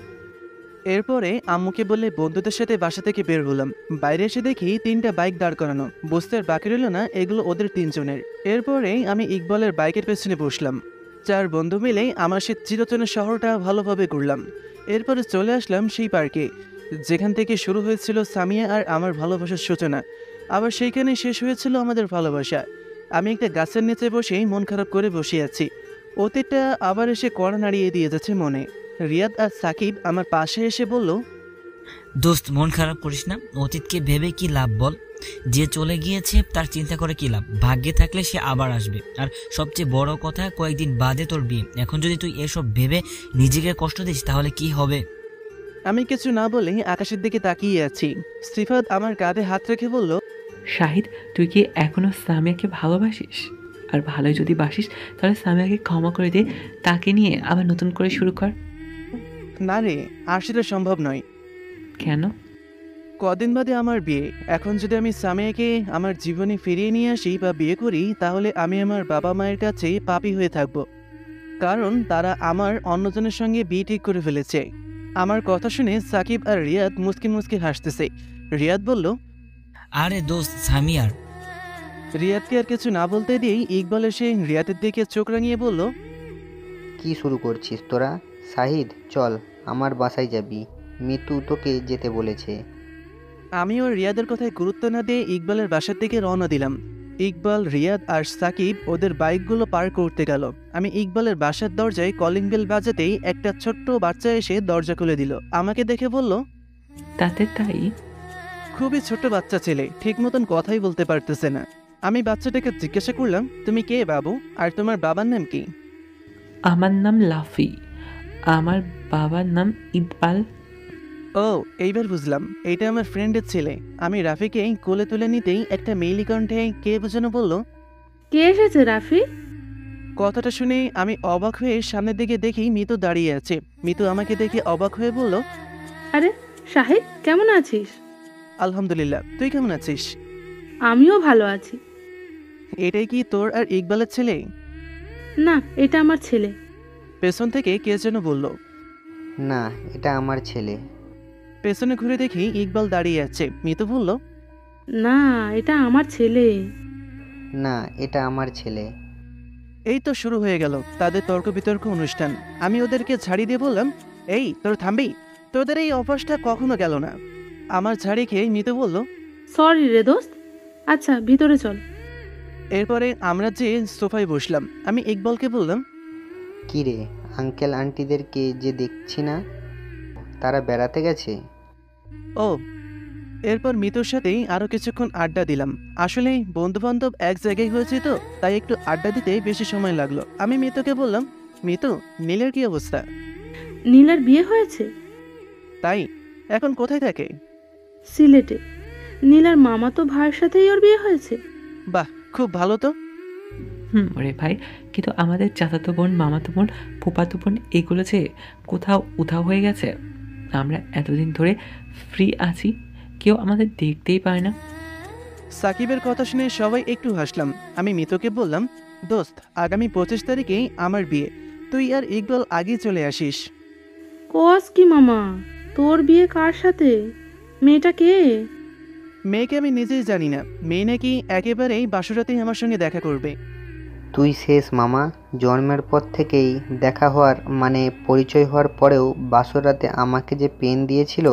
এরপরে আম্মুকে বলে বন্ধুদের সাথে বাসা থেকে বের হলাম। বাইরে এসে দেখি 3টা বাইক দাঁড় করানো। বুঝতে আর বাকি রইল না এগুলো ওদের 3 জনের। এরপরে আমি ইকবালের বাইকের পেছনে বসলাম। 4 বন্ধু মিলে আমার সে চিরচেনা শহরটা ভালোভাবে ঘুরলাম। এরপরে চলে আসলাম সেই পার্কে, যেখান থেকে শুরু হয়েছিল সামিয়া আর আমার ভালোবাসার সূচনা। আবার সেইখানে শেষ হয়েছিল আমাদের ভালোবাসা। আমি একটা গাছের নিচে বসেই মন খারাপ করে বসে আছি। অতীতটা আবার এসে কড়া নাড়িয়ে দিয়ে যাচ্ছে মনে। রিয়াদ আর সাকিব আমার পাশে এসে বলল, দোস্ত মন খারাপ করিস না, অতীতকে ভেবে কি লাভ বল? যে চলে গিয়েছে তার চিন্তা করে কি লাভ? ভাগ্যে থাকলে সে আবার আসবে। আর সবচেয়ে বড় কথা, কয়েকদিন বাদে তোর বিয়ে। এখন যদি তুই এসব ভেবে নিজেকে কষ্ট দিস তাহলে কি হবে? আমি কিছু না বলে আকাশের দিকে তাকিয়ে আছি। সিফাত আমার কাঁধে হাত রেখে বলল, শাহিদ, তুই কি এখনো সামিয়াকে ভালোবাসিস? আর ভালোই যদি বাসিস তাহলে সামিয়াকে ক্ষমা করে দে, তাকে নিয়ে আবার নতুন করে শুরু কর। না রে, আর সেটা সম্ভব নয়। কেন? কদিন বাদে আমার বিয়ে। এখন যদি আমি সামিয়াকে আমার জীবনে ফিরিয়ে নিয়ে আসি বা বিয়ে করি, তাহলে আমি আমার বাবা মায়ের কাছে পাপী হয়ে থাকব, কারণ তারা আমার অন্যজনের সঙ্গে বিয়ে ঠিক করে ফেলেছে। আমার কথা শুনে সাকিব আর রিয়াদ মুচকি মুচকি হাসতেছে। রিয়াদ বলল, আরে দোস্ত সামিয়ার। রিয়াদকে আর কিছু না বলতে দিয়েই ইকবাল এসে রিয়াদের দিকে চোখ রাঙিয়ে বলল, কি শুরু করছিস তোরা? শাহিদ চল, আমার বাসায় যাবি, মিতু তোকে যেতে বলেছে। আমিও রিয়াদের কথায় গুরুত্ব না দিয়ে ইকবালের বাসার দিকে রওনা দিলাম। ইকবাল, রিয়াদ আর সাকিব ওদের বাইকগুলো পার করতে গেল। আমি ইকবালের বাসার দরজায় কলিং বেল বাজাতেই একটা ছোট্ট বাচ্চা এসে দরজা খুলে দিল। আমাকে দেখে বলল, তাতে তাই? খুবই ছোট বাচ্চা ছেলে, ঠিক মতন কথাই বলতে পারতেছে না। আমি বাচ্চাটাকে জিজ্ঞাসা করলাম, তুমি কে বাবু, আর তোমার বাবার নাম কি? আমার নাম লাফি, আমার বাবার নাম ইকবাল। ও, এইবার বুঝলাম, এইটা আমার ফ্রেন্ডের ছেলে। আমি রাফিকে কোলে তুলে নিতেই একটা মেইলি কণ্ঠে কে বোঝানো বলল, কে এসেছে রাফি? কথাটা শুনে আমি অবাক হয়ে সামনের দিকে দেখি মিতু দাঁড়িয়ে আছে। মিতু আমাকে দেখে অবাক হয়ে বলল, আরে শাহিদ, কেমন আছিস? আলহামদুলিল্লাহ, তুই কেমন আছিস? আমিও ভালো আছি। এটাই কি তোর আর ইকবালের ছেলে? না, এটা আমার ছেলে। পেছন থেকে কে যেন বলল, না, এটা আমার ছেলে। পেছনে ঘুরে দেখি ইকবাল দাঁড়িয়ে আছে। মিতু বলল, না, এটা আমার ছেলে। না, এটা আমার ছেলে। এই তো শুরু হয়ে গেল তাদের তর্ক বিতর্ক অনুষ্ঠান। আমি ওদেরকে ঝাড়ি দিয়ে বললাম, এই তোর থামবি, তোদের এই অভ্যাসটা কখনো গেল না। আমার ঝাড়ি খেয়ে মিতু বলল, সরি রে দোস্ত, আচ্ছা ভিতরে চল। এরপরে আমরা যে সোফায় বসলাম। আমি ইকবালকে বললাম, কি রে, আঙ্কেল আন্টিদেরকে যে দেখছি না, তারা বেড়াতে গেছে? ও। এরপর মিতুর সাথেই আরো কিছুক্ষণ আড্ডা দিলাম। আসলে বন্ধু বান্ধব এক জায়গায় হয়েছে তো, তাই একটু আড্ডা দিতে বেশি সময় লাগলো। আমি মিতুকে বললাম, মিতু, নীলের কি অবস্থা? নীলার বিয়ে হয়েছে। তাই? এখন কোথায় থাকে? সিলেটে। নীলার মামাতো ভাইয়ের সাথেই ওর বিয়ে হয়েছে। বাহ, খুব ভালো তো। ওরে ভাই, কিন্তু আমাদের চাচাতো বোন, মামাতো বোন, ফুপাতো বোন এগুলো যে কোথাও উধাও হয়ে গেছে। আমরা এতদিন ধরে ফ্রি আছি, কেউ আমাদের দেখতেই পায় না। সাকিবের কথা শুনে সবাই একটু হাসলাম। আমি মিতুকে বললাম, দোস্ত, আগামী 25 তারিখেই আমার বিয়ে, তুই আর ইকবাল আগেই চলে আসিস। কোস কি মামা, তোর বিয়ে কার সাথে? মেয়েটা কে? মেয়েকে আমি নিজেই জানি না। মেয়ে নাকি একেবারেই বাসরাতেই আমার সঙ্গে দেখা করবে। তুই শেষ মামা। জন্মের পর থেকেই দেখা হওয়ার মানে পরিচয় হওয়ার পরেও বাসর রাতে আমাকে যে পেন দিয়েছিল,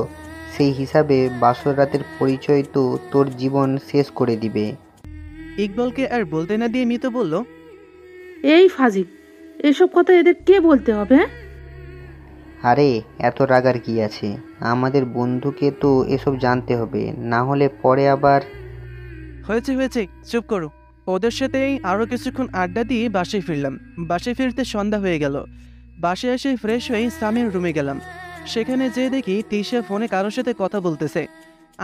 সেই হিসাবে বাসর রাতের পরিচয় তো তোর জীবন শেষ করে দিবে। ইকবালকে আর বলতে না দিয়ে মিতু বলল, এই ফাজিল, এসব কথা এদের কে বলতে হবে হ্যাঁ? আরে এত রাগার কি আছে? আমাদের বন্ধুকে তো এসব জানতে হবে, না হলে পরে আবার। হয়েছে হয়েছে, চুপ করো। ওদের সাথেই আরও কিছুক্ষণ আড্ডা দিয়ে বাসায় ফিরলাম। বাসায় ফিরতে সন্ধ্যা হয়ে গেল। বাসায় এসে ফ্রেশ হয়ে সামিয়ার রুমে গেলাম। সেখানে যেয়ে দেখি তিশা ফোনে কারোর সাথে কথা বলতেছে।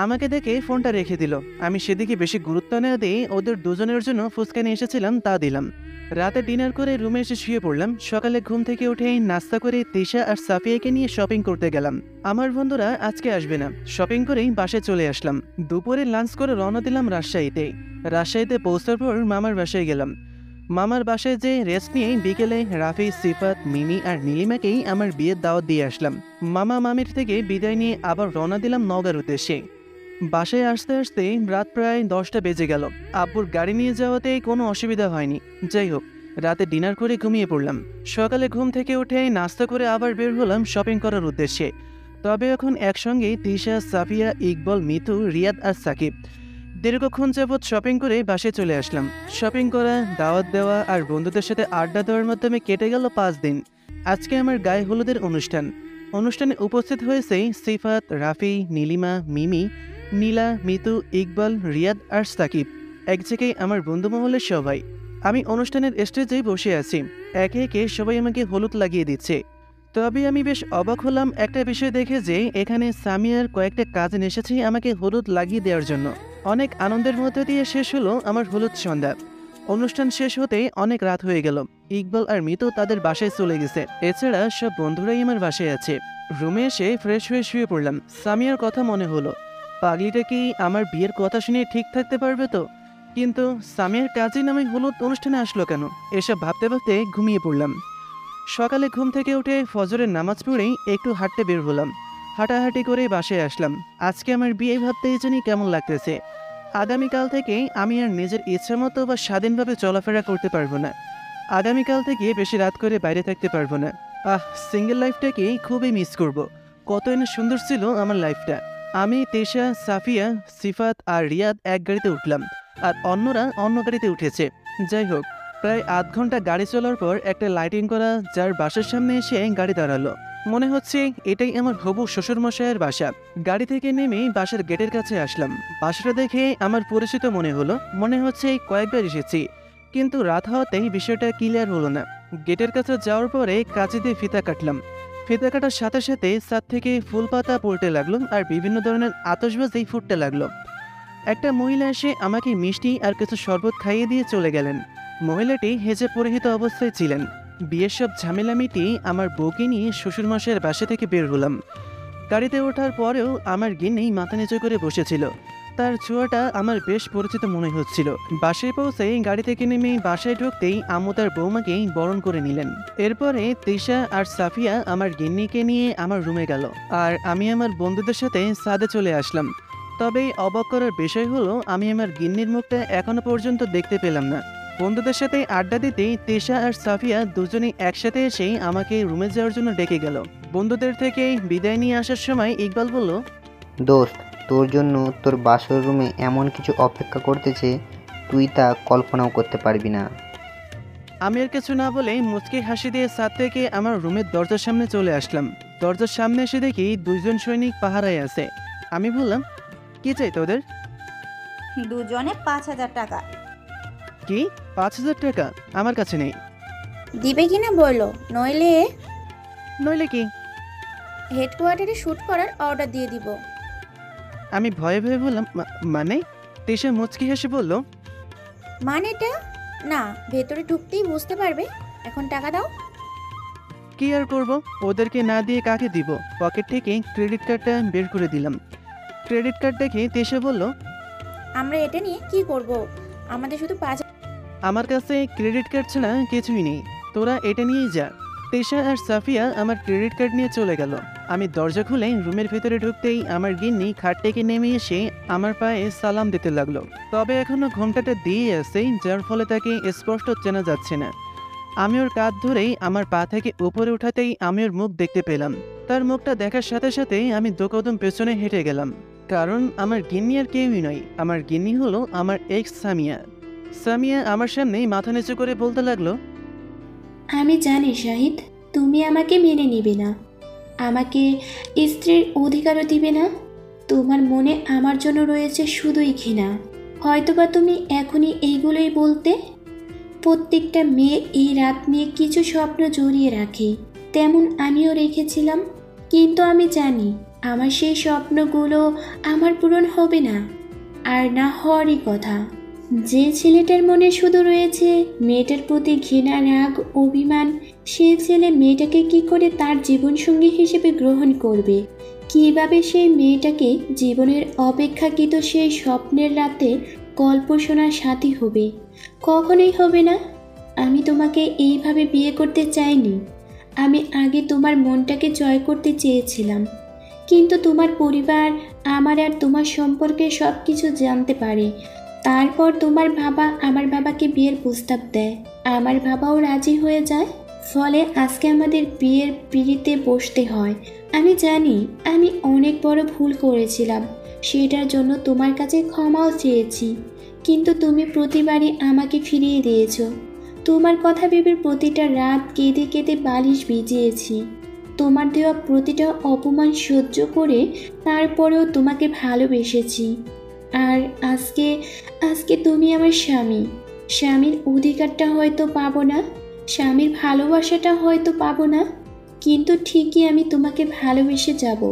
আমাকে দেখে ফোনটা রেখে দিল। আমি সেদিকে বেশি গুরুত্ব না দিয়ে ওদের দুজনের জন্য ফুচকা নিয়ে এসেছিলাম তা দিলাম। রাতে ডিনার করে রুমে এসে শুয়ে পড়লাম। সকালে ঘুম থেকে উঠে নাস্তা করে তিশা আর সাফিয়াকে নিয়ে শপিং করতে গেলাম। আমার বন্ধুরা আজকে আসবে না, শপিং করেই বাসায় চলে আসলাম। দুপুরে লাঞ্চ করে রওনা দিলাম রাজশাহীতে। রাজশাহীতে পৌঁছার পর মামার বাসায় গেলাম। মামার বাসায় যে রেস্ট নিয়ে বিকেলে রাফি, সিফাত, মিমি আর নীলিমাকেই আমার বিয়ের দাওয়াত দিয়ে আসলাম। মামা মামির থেকে বিদায় নিয়ে আবার রওনা দিলাম নওগাঁর উদ্দেশ্যে। বাসায় আসতে আসতে রাত প্রায় 10টা বেজে গেল। আব্বুর গাড়ি নিয়ে যাওয়াতে কোনো অসুবিধা হয়নি। যাই হোক, রাতে ডিনার করে ঘুমিয়ে পড়লাম। সকালে ঘুম থেকে উঠে নাস্তা করে আবার বের হলাম শপিং করার উদ্দেশ্যে। তবে এখন একসঙ্গে তিশা, সাফিয়া, ইকবাল, মিতু, রিয়াদ আর সাকিব। দীর্ঘক্ষণ যাবৎ শপিং করে বাসায় চলে আসলাম। শপিং করা, দাওয়াত দেওয়া আর বন্ধুদের সাথে আড্ডা দেওয়ার মাধ্যমে কেটে গেল 5 দিন। আজকে আমার গায়ে হলুদের অনুষ্ঠান। অনুষ্ঠানে উপস্থিত হয়েছে সিফাত, রাফি, নীলিমা, মিমি, নীলা, মিতু, ইকবাল, রিয়াদ আর সাকিব। এক জায়গায় আমার বন্ধু মহলের সবাই। আমি অনুষ্ঠানের স্টেজেই বসে আছি। একে একে সবাই আমাকে হলুদ লাগিয়ে দিচ্ছে। তবে আমি বেশ অবাক হলাম একটা বিষয় দেখে যে এখানে সামিয়ার কয়েকটা কাজিন এসেছে আমাকে হলুদ লাগিয়ে দেওয়ার জন্য। অনেক আনন্দের মধ্যে দিয়ে শেষ হলো আমার হলুদ সন্ধ্যা। অনুষ্ঠান শেষ হতেই অনেক রাত হয়ে গেল। ইকবাল আর মিতু তাদের বাসায় চলে গেছে। এছাড়া সব বন্ধুরাই আমার বাসায় আছে। রুমে এসে ফ্রেশ হয়ে শুয়ে পড়লাম। সামিয়ার কথা মনে হলো, পাগলিটা কি আমার বিয়ের কথা শুনে ঠিক থাকতে পারবে তো? কিন্তু সামিয়ার কাজিন আমি হলুদ অনুষ্ঠানে আসলো কেন? এসব ভাবতে ভাবতে ঘুমিয়ে পড়লাম। সকালে ঘুম থেকে উঠে ফজরের নামাজ পড়েই একটু হাঁটতে বের হলাম। হাঁটাহাঁটি করে বাসায় আসলাম। আজকে আমার বিয়ে ভাবতেই জানি কেমন লাগতেছে। আগামীকাল থেকে আমি আর নিজের ইচ্ছা মতো বা স্বাধীনভাবে চলাফেরা করতে পারবো না। আগামীকাল থেকে বেশি রাত করে বাইরে থাকতে পারবো না। সিঙ্গেল লাইফটাকে খুবই মিস করব। কতই না সুন্দর ছিল আমার লাইফটা। আমি, তিশা, সাফিয়া, সিফাত আর রিয়াদ এক গাড়িতে উঠলাম, আর অন্যরা অন্য গাড়িতে উঠেছে। যাই হোক, প্রায় আধ ঘন্টা গাড়ি চলার পর একটা লাইটিং করা যার বাসার সামনে এসে গাড়ি দাঁড়ালো। মনে হচ্ছে এটাই আমার হবু শ্বশুরমশাইয়ের বাসা। গাড়ি থেকে নেমে বাসার গেটের কাছে আসলাম। বাসাটা দেখে আমার পরিচিত মনে হলো। মনে হচ্ছে কয়েকবার এসেছি, কিন্তু রাত হওয়াতেই বিষয়টা ক্লিয়ার হলো না। গেটের কাছে যাওয়ার পরে কাঁচি দিয়ে ফিতা কাটলাম। ফিতা কাটার সাথে সাথে ছাদ থেকে ফুল পাতা পড়তে লাগলো আর বিভিন্ন ধরনের আতশবাজি ফুটতে লাগলো। একটা মহিলা এসে আমাকে মিষ্টি আর কিছু শরবত খাইয়ে দিয়ে চলে গেলেন। মহিলাটি হেজে পরিহিত অবস্থায় ছিলেন। বিয়ের সব ঝামেলা মিটিয়ে আমার বউকে নিয়ে শ্বশুরমশাইয়ের বাসা থেকে বের হলাম। গাড়িতে ওঠার পরেও আমার গিন্নি মাথা নিচু করে বসেছিল। তার ছোঁয়াটা আমার বেশ পরিচিত মনে হচ্ছিল। বাসায় পৌঁছে গাড়ি থেকে নেমে বাসায় ঢুকতেই আম্মু তার বৌমাকেই বরণ করে নিলেন। এরপরে তিশা আর সাফিয়া আমার গিন্নিকে নিয়ে আমার রুমে গেল, আর আমি আমার বন্ধুদের সাথে ছাদে চলে আসলাম। তবে অবাক করার বিষয় হলো আমি আমার গিন্নির মুখটা এখনো পর্যন্ত দেখতে পেলাম না। বন্ধুদের সাথে আড্ডা দিতেই তিশা আর সাফিয়া দুজনেই একসাথে এসেই আমাকে রুমে যাওয়ার জন্য ডেকে গেল। বন্ধুদের থেকে বিদায় নিয়ে আসার সময় ইকবাল বলল, দোস্ত, তোর জন্য তোর বাসর রুমে এমন কিছু অপেক্ষা করতেছে, তুই তা কল্পনাও করতে পারবি না। আমি আর কিছু না বলে মুচকি হাসি দিয়ে ছাদ থেকে আমার রুমের দরজার সামনে চলে আসলাম। দরজার সামনে এসে দেখি 2 জন সৈনিক পাহারায় আছে। আমি বললাম, কি চাই তোদের? দুজনে 5,000 টাকা। কি 5,000 টাকা? আমার কাছে নেই। দিবে কিনা বলো, নইলে নইলে কি? হেডকোয়ার্টারে শ্যুট করার অর্ডার দিয়ে দিব। আমি ভয়ে ভয়ে বললাম, মানে? তিশা মুচকি হেসে বলল, মানেটা না, ভেতরে ঢুকতেই বুঝতে পারবে। এখন টাকা দাও। কি আর করব, ওদেরকে না দিয়ে কাকে দিব? পকেট থেকে ক্রেডিট কার্ডটা বের করে দিলাম। ক্রেডিট কার্ড দেখে তিশা বলল, আমরা এটা নিয়ে কি করব? আমাদের শুধু 5। আমার কাছে ক্রেডিট কার্ড ছাড়া কিছুই নেই, তোরা এটা নিয়েই যা। তিশা আর সাফিয়া আমার ক্রেডিট কার্ড নিয়ে চলে গেল। আমি দরজা খুলে রুমের ভেতরে ঢুকতেই আমার গিন্নি খাট থেকে নেমে এসে আমার পায়ে সালাম দিতে লাগলো। তবে এখনো ঘোমটাটা দিয়ে আছে, যার ফলে তাকে স্পষ্ট চেনা যাচ্ছে না। আমি ওর কাঁধ ধরেই আমার পা থেকে উপরে উঠাতেই আমি ওর মুখ দেখতে পেলাম। তার মুখটা দেখার সাথে সাথেই আমি 2 কদম পেছনে হেঁটে গেলাম, কারণ আমার গিন্নি আর কেউই নয়, আমার গিন্নি হলো আমার এক্স সামিয়া। সামিয়া আমার সামনেই মাথা নিচু করে বলতে লাগলো, আমি জানি শাহিদ, তুমি আমাকে মেনে নিবে না, আমাকে স্ত্রীর অধিকারও দিবে না। তোমার মনে আমার জন্য রয়েছে শুধুই ঘৃণা। হয়তোবা তুমি এখনই এইগুলোই বলতে। প্রত্যেকটা মেয়ে এই রাত নিয়ে কিছু স্বপ্ন জড়িয়ে রাখে, তেমন আমিও রেখেছিলাম। কিন্তু আমি জানি আমার সেই স্বপ্নগুলো আমার পূরণ হবে না, আর না হওয়ারই কথা। যে ছেলেটার মনে শুধু রয়েছে মেয়েটার প্রতি ঘৃণা, রাগ, অভিমান, সে ছেলে মেয়েটাকে কি করে তার জীবনসঙ্গী হিসেবে গ্রহণ করবে? কিভাবে সেই মেয়েটাকে জীবনের অপেক্ষাকৃত সেই স্বপ্নের রাতে গল্প শোনার সাথী হবে? কখনোই হবে না। আমি তোমাকে এইভাবে বিয়ে করতে চাইনি। আমি আগে তোমার মনটাকে জয় করতে চেয়েছিলাম, কিন্তু তোমার পরিবার আমার আর তোমার সম্পর্কে সব কিছু জানতে পারে। তারপর তোমার বাবা আমার বাবাকে বিয়ের প্রস্তাব দেয়, আমার বাবাও রাজি হয়ে যায়। ফলে আজকে আমাদের বিয়ের পিঁড়িতে বসতে হয়। আমি জানি আমি অনেক বড় ভুল করেছিলাম, সেটার জন্য তোমার কাছে ক্ষমাও চেয়েছি, কিন্তু তুমি প্রতিবারই আমাকে ফিরিয়ে দিয়েছ। তোমার কথা ভেবে প্রতিটা রাত কেঁদে কেঁদে বালিশ ভিজিয়েছি। তোমার দেওয়া প্রতিটা অপমান সহ্য করে তারপরেও তোমাকে ভালোবেসেছি। আর আজকে তুমি আমার স্বামী। স্বামীর অধিকারটা হয়তো পাবো না, স্বামীর ভালোবাসাটা হয়তো পাবো না, কিন্তু ঠিকই আমি তোমাকে ভালোবেসে যাব,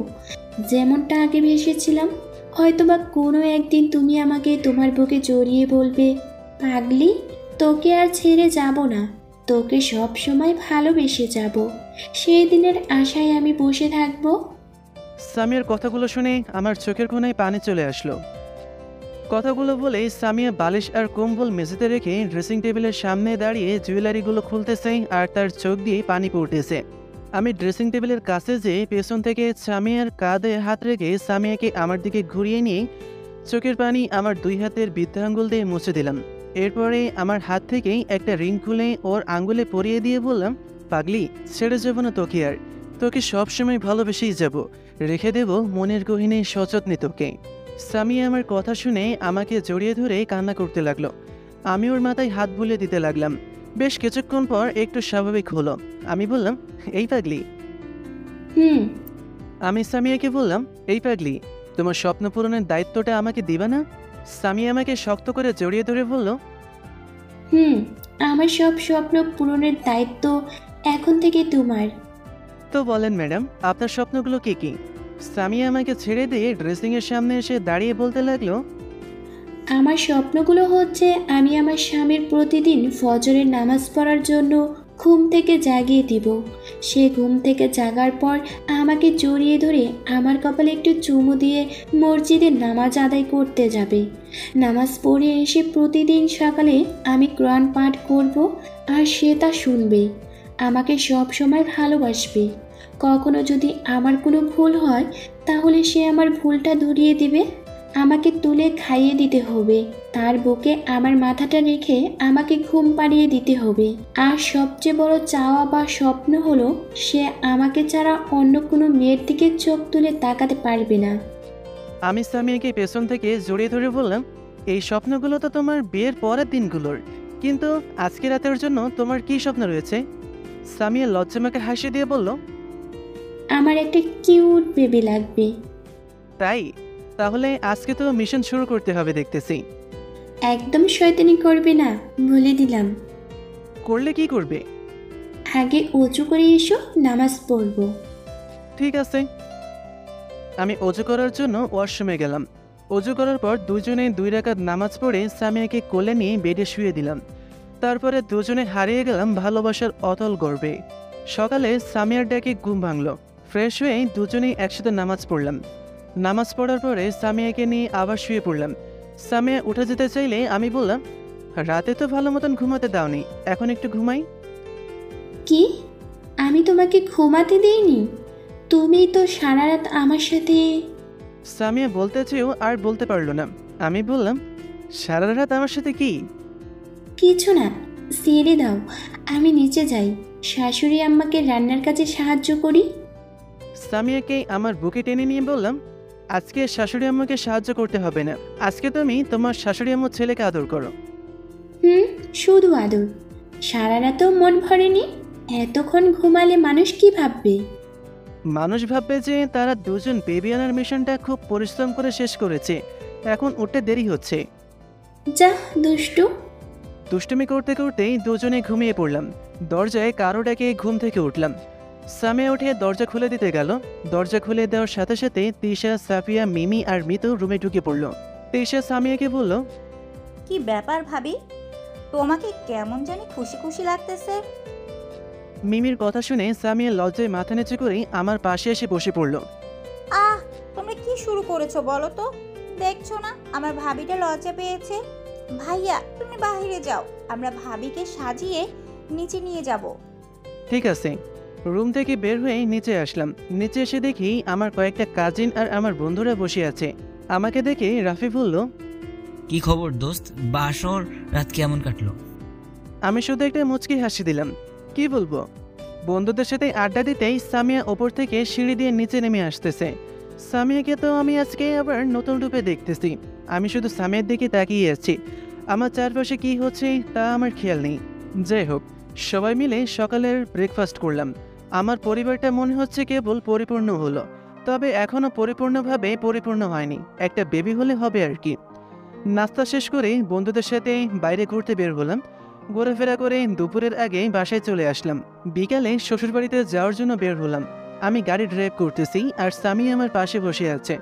যেমনটা আগে বেসেছিলাম। হয়তোবা কোনো একদিন তুমি আমাকে তোমার বুকে জড়িয়ে বলবে, পাগলি, তোকে আর ছেড়ে যাব না, তোকে সব সময় ভালোবেসে যাব। সেই দিনের আশায় আমি বসে থাকবো। সামিয়ার কথাগুলো শুনে আমার চোখের কোণায় পানি চলে আসলো। কথাগুলো বলে সামিয়া বালিশ আর কম্বল মেঝেতে রেখে ড্রেসিং টেবিলের সামনে দাঁড়িয়ে জুয়েলারিগুলো খুলতেছে আর তার চোখ দিয়ে পানি পড়তেছে। আমি ড্রেসিং টেবিলের কাছে যেয়ে পেছন থেকে সামিয়ার কাঁধে হাত রেখে সামিয়াকে আমার দিকে ঘুরিয়ে নিয়ে চোখের পানি আমার 2 হাতের বৃদ্ধাঙ্গুল দিয়ে মুছে দিলাম। এরপরে আমার হাত থেকেই একটা রিং খুলে ওর আঙ্গুলে পরিয়ে দিয়ে বললাম, পাগলি, ছেড়ে যাব না তোকে, আর তোকে সবসময় ভালোবেসেই যাব, রেখে দেব মনের গহীনে সযত্নে তোকে। সামিয়া আমার কথা শুনে আমাকে জড়িয়ে ধরে কান্না করতে লাগলো। আমি ওর মাথায় হাত বুলিয়ে দিতে লাগলাম। বেশ কিছুক্ষণ পর একটু স্বাভাবিক হলো। আমি বললাম, এই পাগলি। আমি সামিয়াকে বললাম, এই পাগলি, তোমার স্বপ্ন পূরণের দায়িত্বটা আমাকে দিবা না? সামিয়া আমাকে শক্ত করে জড়িয়ে ধরে বলল, আমার সব স্বপ্ন পূরণের দায়িত্ব এখন থেকে তোমার। তো বলেন ম্যাডাম, আপনার স্বপ্নগুলো কি কি? সামিয়া আমাকে ছেড়ে দিয়ে ড্রেসিংয়ের সামনে এসে দাঁড়িয়ে বলতে লাগলো, আমার স্বপ্নগুলো হচ্ছে আমি আমার স্বামীর প্রতিদিন ফজরের নামাজ পড়ার জন্য ঘুম থেকে জাগিয়ে দিব। সে ঘুম থেকে জাগার পর আমাকে জড়িয়ে ধরে আমার কপালে একটু চুমু দিয়ে মসজিদে নামাজ আদায় করতে যাবে। নামাজ পড়ে এসে প্রতিদিন সকালে আমি কোরআন পাঠ করব, আর সে তা শুনবে। আমাকে সব সময় ভালোবাসবে। কখনো যদি আমার কোনো ভুল হয় তাহলে সে আমার ভুলটা ধরিয়ে দিবে। আমাকে তুলে খাইয়ে দিতে হবে, তার বুকে আমার মাথাটা রেখে আমাকে ঘুম পাড়িয়ে দিতে হবে। আর সবচেয়ে বড় চাওয়া বা স্বপ্ন হলো সে আমাকে ছাড়া অন্য কোনো মেয়ের দিকে চোখ তুলে তাকাতে পারবে না। আমি সামিয়াকে পেছন থেকে জড়িয়ে ধরে বললাম, এই স্বপ্নগুলো তো তোমার বিয়ের পরের দিনগুলোর, কিন্তু আজকে রাতের জন্য তোমার কি স্বপ্ন রয়েছে? সামিয়া লজ্জামাকে হাসি দিয়ে বলল, আমার একটা কিউট বেবি লাগবে। তাই? তাহলে আজকে তো মিশন শুরু করতে হবে দেখতেছি। একদম শয়তানি করবে না, বলে দিলাম। করলে কি করবে? আগে অজু করে এসো, নামাজ পড়ব। ঠিক আছে। আমি অজু করার জন্য ওয়াশরুমে গেলাম। অজু করার পর দুজনে 2 রাকাত নামাজ পড়ে সামিয়াকে কোলে নিয়ে বেডে শুয়ে দিলাম। তারপরে দুজনে হারিয়ে গেলাম ভালোবাসার অতল গর্বে। সকালে সামিয়ার ডাকে ঘুম ভাঙল। ফ্রেশ হয়ে দুজনেই একসাথে নামাজ পড়লাম। নামাজ পড়ার পরে সামিয়াকে নিয়ে আবার শুয়ে পড়লাম। সামিয়া উঠে যেতে চাইলে আমি বললাম, রাতে তো ভালো মতন ঘুমাতে দাওনি, এখন একটু ঘুমাই। কি? আমি তোমাকে ঘুমাতে দেইনি? তুমি তো সারা রাত আমার সাথে। সামিয়া বলতে চেয়েও আর বলতে পারলো না। আমি বললাম, সারা রাত আমার সাথে কি? কিছু না, ছেড়ে দাও, আমি নিচে যাই, শাশুড়ি আম্মাকে রান্নার কাজে সাহায্য করি। সামিয়াকে আমার বুকে টেনে নিয়ে বললাম, আজকে শাশুড়ি আম্মাকে সাহায্য করতে হবে না, আজকে তুমি তোমার শাশুড়ি আম্মুর ছেলেকে আদর করো। শুধু আদর? সারা রাতও মন ভরেনি? এতক্ষণ ঘুমালে মানুষ কি ভাববে? মানুষ ভাববে যে তারা দুজন বেবি আনার মিশনটা খুব পরিশ্রম করে শেষ করেছে, এখন উঠতে দেরি হচ্ছে। যা দুষ্টু। দুষ্টুমি করতে করতেই দুজনে ঘুমিয়ে পড়লাম। দরজায় কারো ডাকে ঘুম থেকে উঠলাম। সামিয়া উঠে দরজা খুলে দিতে গেল। দরজা খুলে দেওয়ার সাথে সাথে তিশা, সাফিয়া, মিমি আর মিতু রুমে ঢুকে পড়ল। তিশা সামিয়াকে বলল, কি ব্যাপার ভাবি, তোমাকে কেমন জানি খুশি খুশি লাগতেছে। মিমির কথা শুনে সামিয়া লজ্জায় মাথা নিচু করে আমার পাশে এসে বসে পড়ল। তোমরা কি শুরু করেছো বলো তো? দেখছো না আমার ভাবিটা লজ্জা পেয়েছে। ভাইয়া তুমি বাইরে যাও, আমরা ভাবিকে সাজিয়ে নিচে নিয়ে যাব। ঠিক আছে। রুম থেকে বের হয়ে নিচে আসলাম। নিচে এসে দেখি আমার কয়েকটা কাজিন আর আমার বন্ধুরা বসে আছে। আমাকে দেখে রাফি বলল, কি খবর দোস্ত, বাসর রাত কেমন কাটলো? আমি শুধু একটা মুচকি হাসি দিলাম। কি বলবো, বন্ধুদের সাথে আড্ডা দিতেই সামিয়া ওপর থেকে সিঁড়ি দিয়ে নিচে নেমে আসতেছে। সামিয়াকে তো আমি আজকে আবার নতুন রূপে দেখতেছি। আমি শুধু সামিয়ার দিকে তাকিয়ে আছি। আমার চারপাশে কি হচ্ছে তা আমার খেয়াল নেই। যাই হোক, সবাই মিলে সকালের ব্রেকফাস্ট করলাম। আমার পরিবারটা মনে হচ্ছে কেবল পরিপূর্ণ হলো, তবে এখনও পরিপূর্ণভাবে পরিপূর্ণ হয়নি। একটা বেবি হলে হবে আর কি। নাস্তা শেষ করে বন্ধুদের সাথে বাইরে ঘুরতে বের হলাম। ঘোরাফেরা করে দুপুরের আগে বাসায় চলে আসলাম। বিকালে শ্বশুরবাড়িতে যাওয়ার জন্য বের হলাম। আমি গাড়ি ড্রাইভ করতেছি আর সামিয়া আমার পাশে বসে আছে।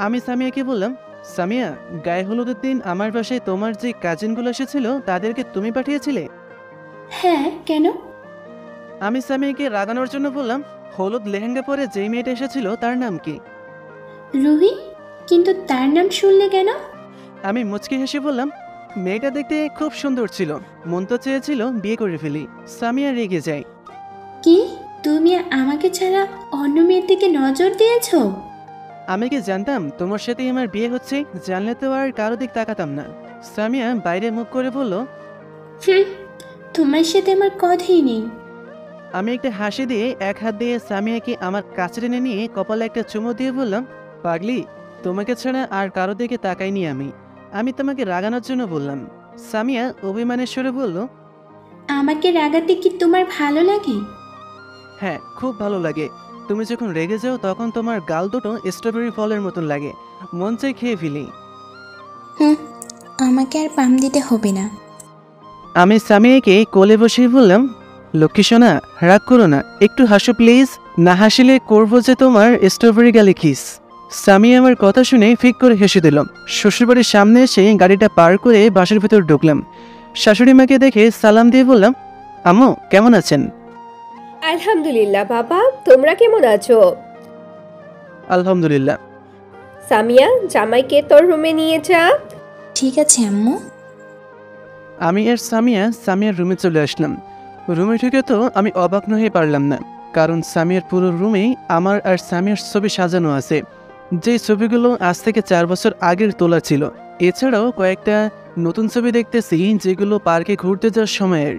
আমি সামিয়াকে বললাম, সামিয়া, গায়ে হলুদের দিন আমার বাসায় তোমার যে কাজিনগুলো এসেছিল তাদেরকে তুমি পাঠিয়েছিলে? হ্যাঁ, কেন? আমি সামিয়াকে রাগানোর জন্য বললাম, হলুদ লেহেঙ্গা পরে যেই মেয়েটা এসেছিল তার নাম কি? রুহি। কিন্তু তার নাম শুনলে কেন? আমি মুচকি হেসে বললাম, মেয়েটা দেখতে খুব সুন্দর ছিল, মন তো চেয়েছিল বিয়ে করে ফেলি। সামিয়া রেগে যায়। কি, তুমি আমাকে ছাড়া অন্য মেয়ের দিকে নজর দিয়েছো? আমি কি জানতাম তোমার সাথেই আমার বিয়ে হচ্ছে? জানলে তো আর কারো দিক তাকাতাম না। সামিয়া বাইরে মুখ করে বলল, তোমার সাথে আমার কথাই নেই। আমি একটা হাসি দিয়ে এক হাত দিয়ে সামিয়াকে আমার কাছে টেনে নিয়ে কপালে একটা চুমু দিয়ে বললাম, পাগলি, তোমাকে ছাড়া আর কারো দিকে তাকাইনি আমি তোমাকে রাগানোর জন্য বললাম। সামিয়া অভিমানের সুরে বলল, আমাকে রাগাতে কি তোমার ভালো লাগে? হ্যাঁ, খুব ভালো লাগে। তুমি যখন রেগে যাও তখন তোমার গাল দুটো স্ট্রবেরি ফলের মতন লাগে, মন চাই খেয়ে ফেলি। আমাকে আর পাম দিতে হবে না। আমি সামিয়াকে কোলে বসিয়ে বললাম, লক্ষ্মী সোনা, রাগ করো না, একটু হাসো প্লিজ, না হাসিলে করবো যে তোমার স্ট্রবেরি গালে কিস। সামিয়া আমার কথা শুনে ফিক করে হেসে দিল। শ্বশুরবাড়ির সামনে এসে গাড়িটা পার করে বাসার ভেতর ঢুকলাম। শাশুড়ি মাকে দেখে সালাম দিয়ে বললাম, আম্মু কেমন আছেন? আলহামদুলিল্লাহ বাবা, তোমরা কেমন আছো? আলহামদুলিল্লাহ। সামিয়া, জামাইকে তোর রুমে নিয়ে যা। ঠিক আছে আম্মু। আমি আর সামিয়ার রুমে চলে আসলাম। রুমে ঢুকে তো আমি অবাক না হয়ে পারলাম না, কারণ সামিয়ার পুরো রুমে আমার আর সামিয়ার ছবি সাজানো আছে, যে ছবিগুলো আজ থেকে 4 বছর আগের তোলা ছিল। এছাড়াও কয়েকটা নতুন ছবি দেখতেছি যেগুলো পার্কে ঘুরতে যাওয়ার সময়ের।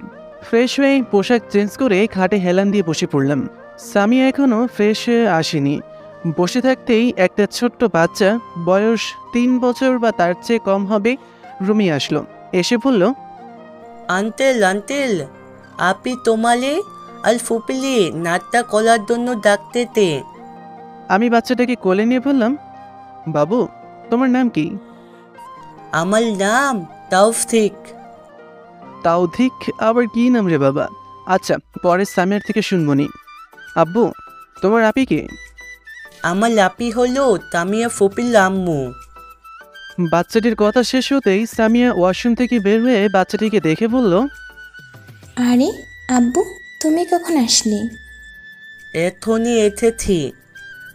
ফ্রেশ হয়ে পোশাক চেঞ্জ করে খাটে হেলান দিয়ে বসে পড়লাম। সামিয়া এখনও ফ্রেশ হয়ে আসেনি। বসে থাকতেই একটা ছোট্ট বাচ্চা, বয়স 3 বছর বা তার চেয়ে কম হবে, রুমে আসলো। এসে বলল, আঙ্কেল, আপনি তোমালে আর ফুপিলে নাটটা করার জন্য ডাকতেতে। আমি বাচ্চাটাকে কোলে নিয়ে বললাম, বাবু তোমার নাম কি? আমার নাম তাওফিক। তাওফিক আবার কি নাম রে বাবা? আচ্ছা, পরে সামিয়ার থেকে শুনবনি। আব্বু তোমার আপি কে? আমার আপি হলো তামিয়া ফুপিল আম্মু। বাচ্চাটির কথা শেষ হতেই সামিয়া ওয়াশরুম থেকে বের হয়ে বাচ্চাটিকে দেখে বলল, আরে আব্বু, তুমি কখন আসলে? এখনই এসেছি,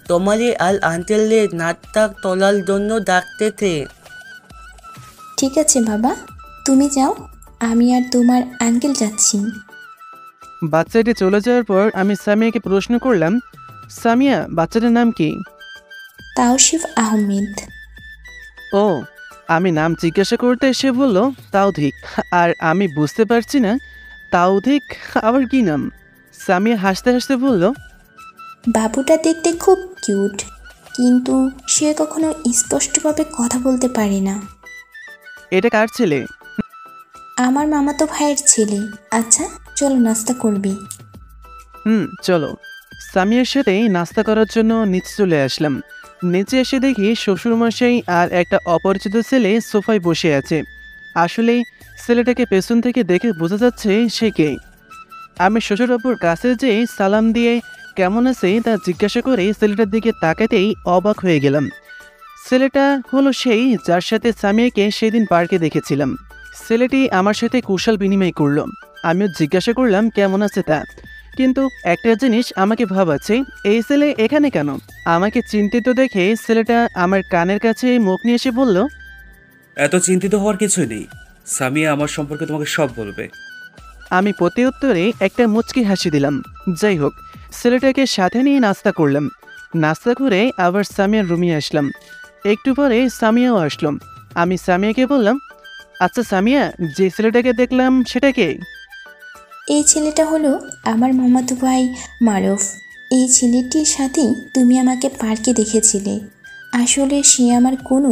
তোমারে আর আঙ্কেলের নাটটা তোলার জন্য ডাকতেতে। ঠিক আছে বাবা, তুমি যাও, আমি আর তোমার আঙ্কেল যাচ্ছি। বাচ্চাটি চলে যাওয়ার পর আমি সামিয়াকে প্রশ্ন করলাম, সামিয়া, বাচ্চাটার নাম কি? তাওশিফ আহমেদ। ও, আমি নাম জিজ্ঞাসা করতে এসে বলল তাওধিক, আর আমি বুঝতে পারছি না তাওধিক আবার কি নাম। সামিয়া হাসতে হাসতে বলল, বাবুটা দেখতে খুব কিউট, কিন্তু সে কখনো স্পষ্টভাবে কথা বলতে পারে না। এটা কার ছেলে? আমার মামাতো ভাইয়ের ছেলে। আচ্ছা চলো নাস্তা করবি। চলো। সামিয়ার সাথে নাস্তা করার জন্য নিচে চলে আসলাম। নিচে এসে দেখি শ্বশুরমশাই আর একটা অপরিচিত ছেলে সোফায় বসে আছে। আসলে ছেলেটাকে পেছন থেকে দেখে বোঝা যাচ্ছে সে কে। আমি শ্বশুরবাবুর কাছে যেয়ে সালাম দিয়ে কেমন আছে তা জিজ্ঞাসা করে ছেলেটার দিকে তাকাতেই অবাক হয়ে গেলাম। ছেলেটা হলো সেই যার সাথে সামিয়াকে সেদিন পার্কে দেখেছিলাম। ছেলেটি আমার সাথে কুশল বিনিময় করল। আমিও জিজ্ঞাসা করলাম কেমন আছে তা, কিন্তু একটা জিনিস আমাকে ভাবাচ্ছে, এই ছেলে এখানে কেন? আমাকে চিন্তিত দেখে ছেলেটা আমার কানের কাছে মুখ নিয়ে এসে বলল, এত চিন্তিত হওয়ার কিছুই নেই, সামিয়া আমার সম্পর্কে তোমাকে সব বলবে। আমি প্রতি উত্তরে একটা মুচকি হাসি দিলাম। যাই হোক, ছেলেটাকে সাথে নিয়ে নাস্তা করলাম। নাস্তা করে আবার সামিয়ার রুমে আসলাম। একটু পরে সামিয়াও আসলো। আমি সামিয়াকে বললাম, আচ্ছা সামিয়া, যে ছেলেটাকে দেখলাম সেটা কে? এই ছেলেটা হলো আমার মামাতো ভাই মারুফ। এই ছেলেটির সাথেই তুমি আমাকে পার্কে দেখেছিলে। আসলে সে আমার কোনো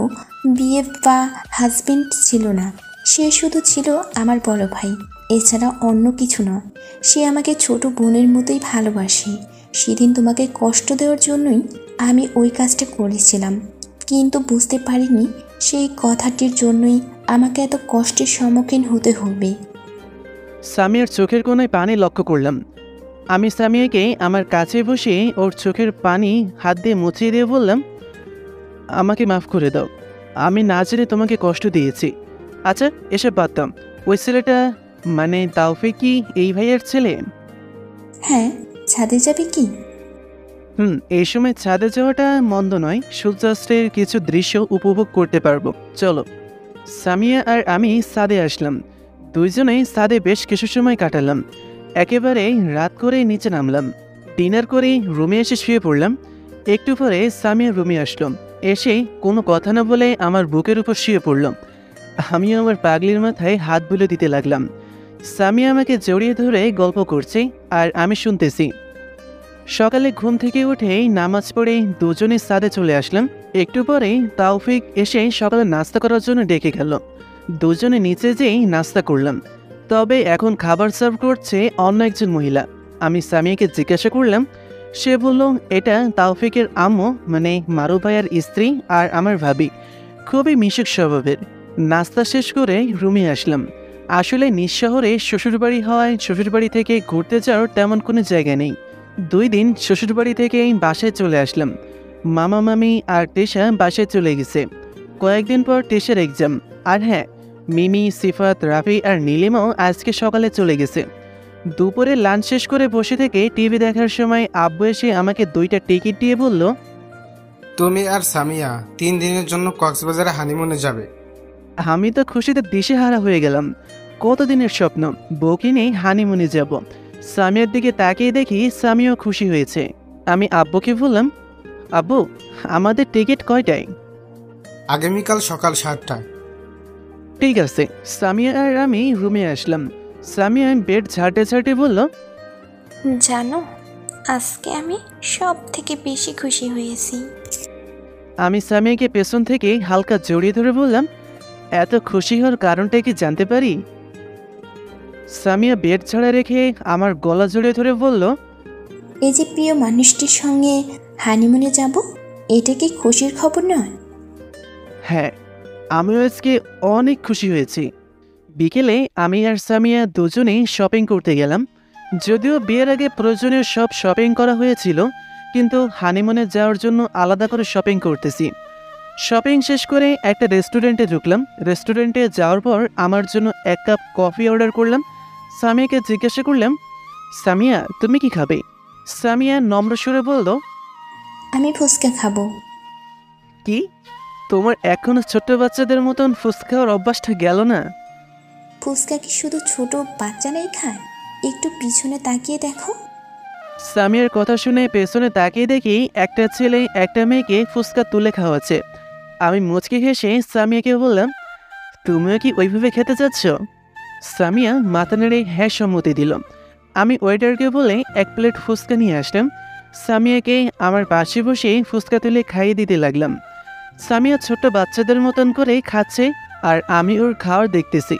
বিয়ে বা হাজবেন্ড ছিল না, সে শুধু ছিল আমার বড় ভাই, এছাড়া অন্য কিছু নয়। সে আমাকে ছোট বোনের মতোই ভালোবাসে। সেদিন তোমাকে কষ্ট দেওয়ার জন্যই আমি ওই কাজটা করেছিলাম, কিন্তু বুঝতে পারিনি সেই কথাটির জন্যই আমাকে এত কষ্টের সম্মুখীন হতে হবে। সামিয়ার চোখের কোণায় পানি লক্ষ্য করলাম। আমি সামিয়াকে আমার কাছে বসে ওর চোখের পানি হাত দিয়ে মুছিয়ে দিয়ে বললাম, আমাকে মাফ করে দাও, আমি না জেনে তোমাকে কষ্ট দিয়েছি। আচ্ছা এসব বাদতাম, ওই ছেলেটা মানে তাওফিক কি এই ভাইয়ের ছেলে? হ্যাঁ, ছাদে যাবে কি? এই সময় ছাদে যাওয়াটা মন্দ নয়, সূর্যাস্তের কিছু দৃশ্য উপভোগ করতে পারবো। চলো। সামিয়া আর আমি ছাদে আসলাম। দুইজনেই ছাদে বেশ কিছু সময় কাটালাম। একেবারে রাত করে নিচে নামলাম। ডিনার করে রুমে এসে শুয়ে পড়লাম। একটু পরে সামিয়া রুমে আসলো। এসে কোনো কথা না বলে আমার বুকের উপর শুয়ে পড়লাম। আমিও আমার পাগলির মাথায় হাত বুলে দিতে লাগলাম। সামিয়া আমাকে জড়িয়ে ধরে গল্প করছে আর আমি শুনতেছি। সকালে ঘুম থেকে উঠেই নামাজ পড়ে দুজনে ছাদে চলে আসলাম। একটু পরেই তাওফিক এসে সকালে নাস্তা করার জন্য ডেকে গেল। দুজনে নিচে যেই নাস্তা করলাম। তবে এখন খাবার সার্ভ করছে অন্য একজন মহিলা। আমি সামিয়াকে জিজ্ঞাসা করলাম, সে বলল এটা তাওফিকের আম্মু, মানে মারুফ ভাইয়ার স্ত্রী আর আমার ভাবি, খুবই মিশুক স্বভাবের। নাস্তা শেষ করে রুমে আসলাম। আসলে নিজ শহরে শ্বশুরবাড়ি হওয়ায় শ্বশুরবাড়ি থেকে ঘুরতে যাওয়ার তেমন কোনো জায়গা নেই। 2 দিন শ্বশুরবাড়ি থেকে বাসায় চলে আসলাম। মামা মামি আর টেশা বাসায় চলে গেছে। কয়েকদিন পর টেশার এক্সাম। আর হ্যাঁ, মিমি, সিফাত, রাফি আর নীলিমাও আজকে সকালে চলে গেছে। দুপুরে লাঞ্চ শেষ করে বসে থেকে টিভি দেখার সময় আব্বু এসে আমাকে 2টা টিকিট দিয়ে বলল, তুমি আর সামিয়া 3 দিনের জন্য কক্সবাজারে হানিমুনে যাবে। আমি তো খুশিতে দিশেহারা হয়ে গেলাম। কতদিনের স্বপ্ন, বউকে নিয়ে হানিমুনে যাব। সামিয়ার দিকে তাকিয়ে দেখি সামিয়াও খুশি হয়েছে। আমি আব্বুকে বললাম, আব্বু আমাদের টিকিট কয়টায়? আগামীকাল সকাল 7টায়। ঠিক আছে। সামিয়া আর আমি রুমে আসলাম। সামিয়া বেড ঝাড়তে ঝাড়তে বলল, জানো আজকে আমি সব থেকে বেশি খুশি হয়েছি। আমি সামিয়াকে পেছন থেকে হালকা জড়িয়ে ধরে বললাম, এত খুশি হওয়ার কারণটা কি জানতে পারি? সামিয়া বেড ছাড়া রেখে আমার গলা জড়িয়ে ধরে বলল, এই যে প্রিয় মানুষটির সঙ্গে হানিমুনে যাব, এটা কি খুশির খবর নয়? হ্যাঁ, আমিও আজকে অনেক খুশি হয়েছি। বিকেলে আমি আর সামিয়া দুজনেই শপিং করতে গেলাম। যদিও বিয়ের আগে প্রয়োজনীয় সব শপিং করা হয়েছিল, কিন্তু হানিমুনে যাওয়ার জন্য আলাদা করে শপিং করতেছি। শপিং শেষ করে একটা রেস্টুরেন্টে ঢুকলাম। রেস্টুরেন্টে যাওয়ার পর আমার জন্য 1 কাপ কফি অর্ডার করলাম। সামিয়াকে জিজ্ঞাসা করলাম, সামিয়া তুমি কি খাবে? সামিয়া নম্র সুরে বলল, আমি ফুচকা খাবো। কি, তোমার এখনো ছোট্ট বাচ্চাদের মতন ফুচকা খাওয়ার অভ্যাসটা গেল না? ফুচকা কি শুধু ছোট বাচ্চারাই খায়? একটু পিছনে তাকিয়ে দেখো। সামিয়ার কথা শুনে পেছনে তাকিয়ে দেখি একটা ছেলে একটা মেয়েকে ফুচকা তুলে খাওয়াচ্ছে। আমি মুচকি হেসে সামিয়াকে বললাম, তুমিও কি ওইভাবে খেতে চাচ্ছ? সামিয়া মাথা নেড়ে হ্যাঁ সম্মতি দিল। আমি ওয়েটারকে বলে 1 প্লেট ফুচকা নিয়ে আসলাম। সামিয়াকে আমার পাশে বসে ফুচকা তুলে খাইয়ে দিতে লাগলাম। সামিয়া ছোট্ট বাচ্চাদের মতন করে খাচ্ছে আর আমি ওর খাওয়ার দেখতেছি।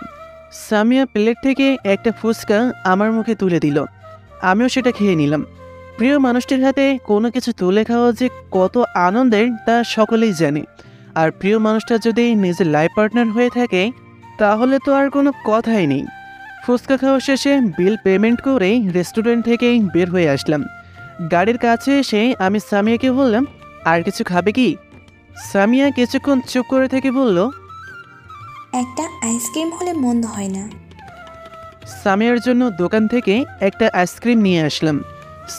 সামিয়া প্লেট থেকে একটা ফুচকা আমার মুখে তুলে দিল, আমিও সেটা খেয়ে নিলাম। প্রিয় মানুষটির হাতে কোনো কিছু তুলে খাওয়া যে কত আনন্দের তা সকলেই জানে। আর প্রিয় মানুষটা যদি নিজের লাইফ পার্টনার হয়ে থাকে তাহলে তো আর কোনো কথাই নেই। ফুচকা খাওয়া শেষে বিল পেমেন্ট করে রেস্টুরেন্ট থেকে বের হয়ে আসলাম। গাড়ির কাছে এসে আমি সামিয়াকে বললাম, আর কিছু খাবে কি? সামিয়া কিছুক্ষণ চুপ করে থেকে বলল, একটা আইসক্রিম হলে মন্দ হয় না। সামিয়ার জন্য দোকান থেকে একটা আইসক্রিম নিয়ে আসলাম।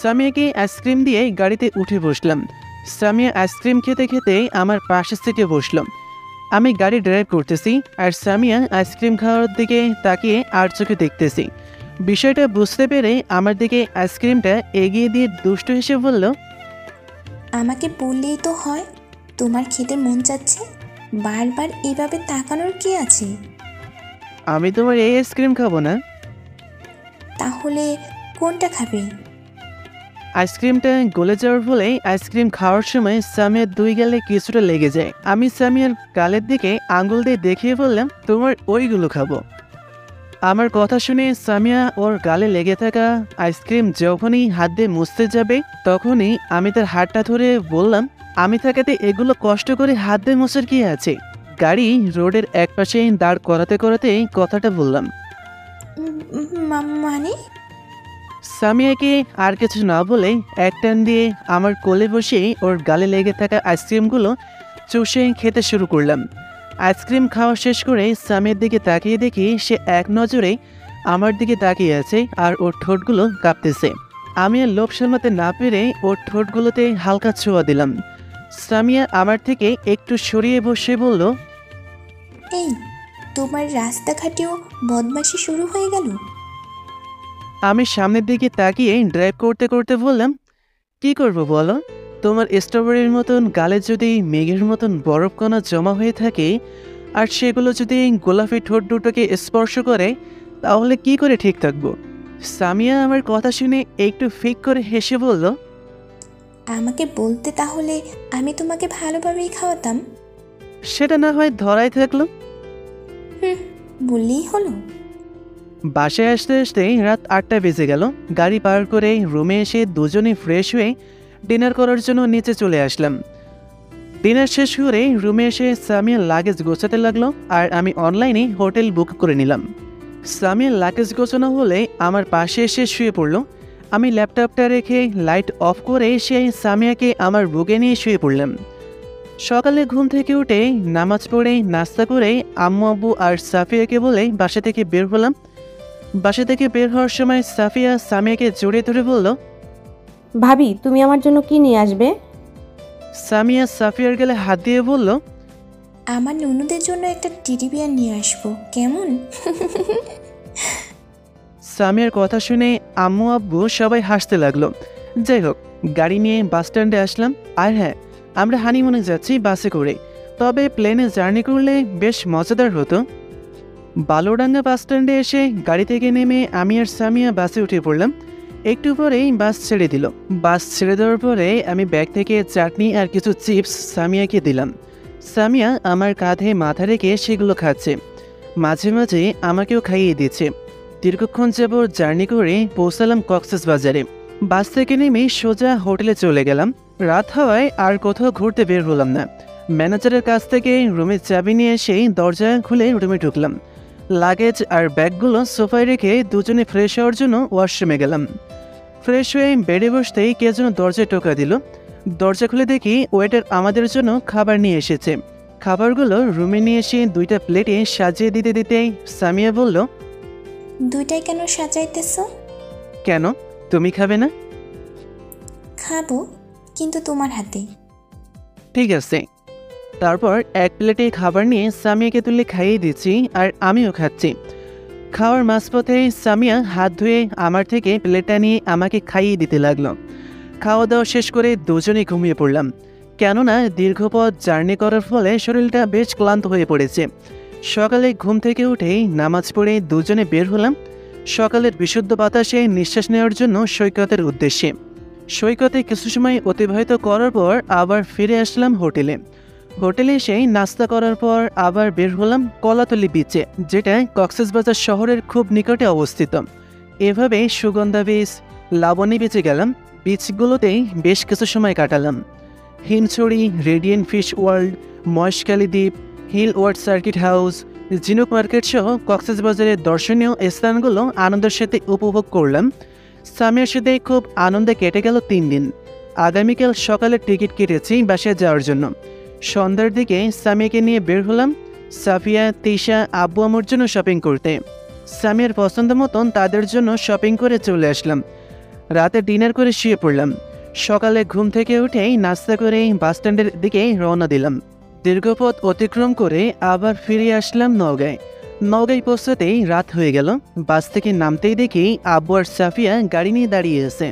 সামিয়াকে আইসক্রিম দিয়ে গাড়িতে উঠে বসলাম। সামিয়া আইসক্রিম খেতে খেতে আমার পাশের সিটে বসলাম। আমি গাড়ি ড্রাইভ করতেছি আর সামিয়া আইসক্রিম খাওয়ার দিকে তাকিয়ে আর চোখে দেখতেছি। বিষয়টা বুঝতে পেরে আমার দিকে আইসক্রিমটা এগিয়ে দিয়ে দুষ্ট হেসে বলল, আমাকে বললেই তো হয় তোমার খেতে মন চাচ্ছে, বারবার এভাবে তাকানোর কি আছে? আমি তোমার এই আইসক্রিম খাবো না। তাহলে কোনটা খাবে? আইসক্রিমটা গলে যাওয়ার ফলে আইসক্রিম খাওয়ার সময় সামিয়ার 2 গালে কিছুটা লেগে যায়। আমি সামিয়ার গালের দিকে আঙুল দিয়ে দেখিয়ে বললাম, তোমার ওইগুলো খাবো। আমার কথা শুনে সামিয়া ওর গালে লেগে থাকা আইসক্রিম যখনই হাত দিয়ে মুছতে যাবে তখনই আমি তার হাতটা ধরে বললাম, আমি থাকাতে এগুলো কষ্ট করে হাত দিয়ে মুছার কি আছে? গাড়ি রোডের একপাশে দাঁড় করাতে করাতেই কথাটা বললাম। মানে? সামিয়াকে আর কিছু না বলে এক টান দিয়ে আমার কোলে বসে ওর গালে লেগে থাকা আইসক্রিমগুলো চুষে খেতে শুরু করলাম। আইসক্রিম খাওয়া শেষ করে সামিয়ার দিকে তাকিয়ে দেখি সে এক নজরে আমার দিকে তাকিয়ে আছে আর ওর ঠোঁটগুলো কাঁপতেছে। আমি আর লোভ সামলাতে না পেরে ওর ঠোঁটগুলোতে হালকা ছোঁয়া দিলাম। সামিয়া আমার থেকে একটু সরিয়ে বসে বলল, এই তোমার রাস্তাঘাটেও বদমাশি শুরু হয়ে গেল? আমি সামনের দিকে তাকিয়ে ড্রাইভ করতে করতে বললাম, কি করব বলো? তোমার স্ট্রবেরির মতন গালে যদি মেঘের মতন বরফ কণা জমা হয়ে থাকে আর সেগুলো যদি গোলাপি ঠোঁট দুটোকে স্পর্শ করে তাহলে কি করে ঠিক থাকবো? সামিয়া আমার কথা শুনে একটু ফিক করে হেসে বলল, আমাকে বলতে তাহলে আমি তোমাকে ভালোভাবেই খাওয়াতাম। সেটা না হয় ধরাই থাকলো। বললেই হলো। বাসায় আসতে আসতে রাত 8টা বেজে গেল। গাড়ি পার করে রুমে এসে দুজনে ফ্রেশ হয়ে ডিনার করার জন্য নিচে চলে আসলাম। ডিনার শেষ করে রুমে এসে সামিয়ার লাগেজ গোছাতে লাগলো আর আমি অনলাইনে হোটেল বুক করে নিলাম। সামিয়ার লাগেজ গোছানো হলে আমার পাশে এসে শুয়ে পড়লো। আমি ল্যাপটপটা রেখে লাইট অফ করে সেই সামিয়াকে আমার বুকে নিয়ে শুয়ে পড়লাম। সকালে ঘুম থেকে উঠে নামাজ পড়ে নাস্তা করে আম্মু আব্বু আর সাফিয়াকে বলে বাসা থেকে বের হলাম। বাসা থেকে বের হওয়ার সময় সাফিয়া সামিয়াকে জড়িয়ে ধরে বলল, ভাবি তুমি আমার জন্য কি নিয়ে আসবে? সামিয়া সাফিয়ার গেলে হাত দিয়ে বলল, আমার ননদের জন্য একটা টেডি বিয়ার নিয়ে আসবো, কেমন? সামিয়ার কথা শুনে আম্মু আব্বু সবাই হাসতে লাগলো। যাই হোক, গাড়ি নিয়ে বাস স্ট্যান্ডে আসলাম। আর হ্যাঁ, আমরা হানিমুনে যাচ্ছি বাসে করে, তবে প্লেনে জার্নি করলে বেশ মজাদার হতো। বালুডাঙ্গা বাস স্ট্যান্ডে এসে গাড়ি থেকে নেমে আমি আর সামিয়া বাসে উঠে পড়লাম। একটু পরেই বাস ছেড়ে দিল। বাস ছেড়ে দেওয়ার পরে আমি ব্যাগ থেকে চাটনি আর কিছু চিপস সামিয়াকে দিলাম। সামিয়া আমার কাঁধে মাথা রেখে সেগুলো খাচ্ছে, মাঝে মাঝে আমাকেও খাইয়ে দিচ্ছে। দীর্ঘক্ষণ যাবত জার্নি করে পৌঁছালাম কক্সবাজারে। বাস থেকে নেমে সোজা হোটেলে চলে গেলাম। রাত হওয়ায় আর কোথাও ঘুরতে বের হলাম না। ম্যানেজারের কাছ থেকে রুমের চাবি নিয়ে এসেই দরজা খুলে রুমে ঢুকলাম। লাগেজ আর ব্যাগগুলো সোফায় রেখে দুজনে ফ্রেশ হওয়ার জন্য ওয়াশরুমে গেলাম। ফ্রেশ হয়ে বেডে বসতেই কে যেন দরজায় টোকা দিল। দরজা খুলে দেখি ওয়েটার আমাদের জন্য খাবার নিয়ে এসেছে। খাবারগুলো রুমে নিয়ে এসে 2টা প্লেটে সাজিয়ে দিতে দিতেই সামিয়া বলল, 2টাই কেন সাজাইতেছ? কেন, তুমি খাবে না? খাবো, কিন্তু তোমার হাতে। ঠিক আছে। তারপর 1 প্লেটে খাবার নিয়ে সামিয়াকে তুলে খাইয়ে দিচ্ছি আর আমিও খাচ্ছি। খাওয়ার মাঝপথে সামিয়া হাত ধুয়ে আমার থেকে প্লেটটা নিয়ে আমাকে খাইয়ে দিতে লাগলো। খাওয়া দাওয়া শেষ করে দুজনে ঘুমিয়ে পড়লাম, কেননা দীর্ঘ পথ জার্নি করার ফলে শরীরটা বেশ ক্লান্ত হয়ে পড়েছে। সকালে ঘুম থেকে উঠেই নামাজ পড়ে দুজনে বের হলাম সকালের বিশুদ্ধ বাতাসে নিঃশ্বাস নেওয়ার জন্য সৈকতের উদ্দেশ্যে। সৈকতে কিছু সময় অতিবাহিত করার পর আবার ফিরে আসলাম হোটেলে। হোটেলে এসে নাস্তা করার পর আবার বের হলাম কলাতলি বিচে, যেটা কক্সবাজার শহরের খুব নিকটে অবস্থিত। এভাবে সুগন্ধা বিচ, লাবণী বিচে গেলাম। বিচগুলোতেই বেশ কিছু সময় কাটালাম। Himchari, radiant fish world, Maheshkhali দ্বীপ, hill ward circuit house, Jhinuk market সহ কক্সবাজারের দর্শনীয় স্থানগুলো আনন্দের সাথে উপভোগ করলাম। সামিয়ার সাথে খুব আনন্দে কেটে গেল 3 দিন। আগামীকাল সকালে টিকিট কেটেছি বাসায় যাওয়ার জন্য। সন্ধ্যার দিকে সামিয়াকে নিয়ে বের হলাম সাফিয়া, তিশা, আব্বু আম্মুর জন্য শপিং করতে। সামিয়ার পছন্দ মতন তাদের জন্য শপিং করে চলে আসলাম। রাতে ডিনার করে শুয়ে পড়লাম। সকালে ঘুম থেকে উঠেই নাস্তা করে বাসস্ট্যান্ডের দিকে রওনা দিলাম। দীর্ঘপথ অতিক্রম করে আবার ফিরে আসলাম নওগাঁয়। নওগাঁয় পৌঁছাতেই রাত হয়ে গেল। বাস থেকে নামতেই দেখি আব্বু আর সাফিয়া গাড়ি নিয়ে দাঁড়িয়ে আছে।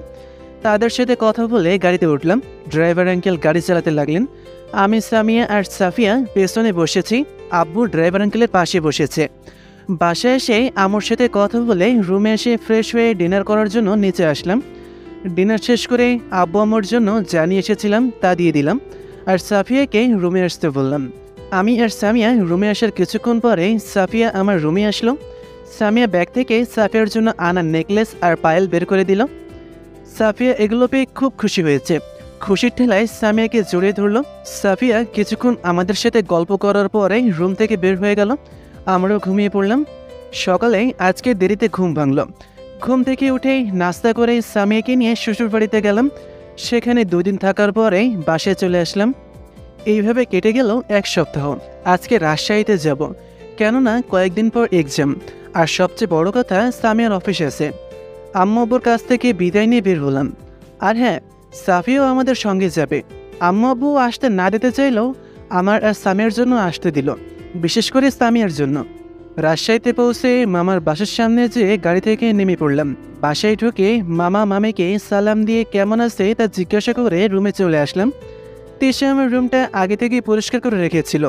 তাদের সাথে কথা বলে গাড়িতে উঠলাম। ড্রাইভার আঙ্কেল গাড়ি চালাতে লাগলেন। আমি, সামিয়া আর সাফিয়া পেছনে বসেছি, আব্বু ড্রাইভার আঙ্কেলের পাশে বসেছে। বাসায় এসে আম্মুর সাথে কথা বলে রুমে এসে ফ্রেশ হয়ে ডিনার করার জন্য নিচে আসলাম। ডিনার শেষ করে আব্বু আম্মুর জন্য যা নিয়ে এসেছিলাম তা দিয়ে দিলাম আর সাফিয়াকে রুমে আসতে বললাম। আমি আর সামিয়া রুমে আসার কিছুক্ষণ পরে সাফিয়া আমার রুমে আসলো। সামিয়া ব্যাগ থেকে সাফিয়ার জন্য আনা নেকলেস আর পায়েল বের করে দিল। সাফিয়া এগুলো পেয়ে খুব খুশি হয়েছে। খুশির ঠেলায় সামিয়াকে জড়িয়ে ধরলো। সাফিয়া কিছুক্ষণ আমাদের সাথে গল্প করার পরে রুম থেকে বের হয়ে গেল। আমরাও ঘুমিয়ে পড়লাম। সকালে আজকে দেরিতে ঘুম ভাঙল। ঘুম থেকে উঠেই নাস্তা করে সামিয়াকে নিয়ে শ্বশুর বাড়িতে গেলাম। সেখানে 2 দিন থাকার পরে বাসায় চলে আসলাম। এইভাবে কেটে গেল 1 সপ্তাহ। আজকে রাজশাহীতে যাব, কেননা কয়েকদিন পর এক্সাম। আর সবচেয়ে বড় কথা, সামিয়ার অফিস আছে। আম্মু আব্বুর কাছ থেকে বিদায় নিয়ে বের হলাম। আর হ্যাঁ, সাফিয়াও আমাদের সঙ্গে যাবে। আম্মু আব্বু আসতে না দিতে চাইলেও আমার আর সামিয়ার জন্য আসতে দিল, বিশেষ করে সামিয়ার জন্য। রাজশাহীতে পৌঁছে মামার বাসার সামনে যেয়ে গাড়ি থেকে নেমে পড়লাম। বাসায় ঢুকে মামা মামিকে সালাম দিয়ে কেমন আছে তা জিজ্ঞাসা করে রুমে চলে আসলাম। তিশা আমার রুমটা আগে থেকেই পরিষ্কার করে রেখেছিল।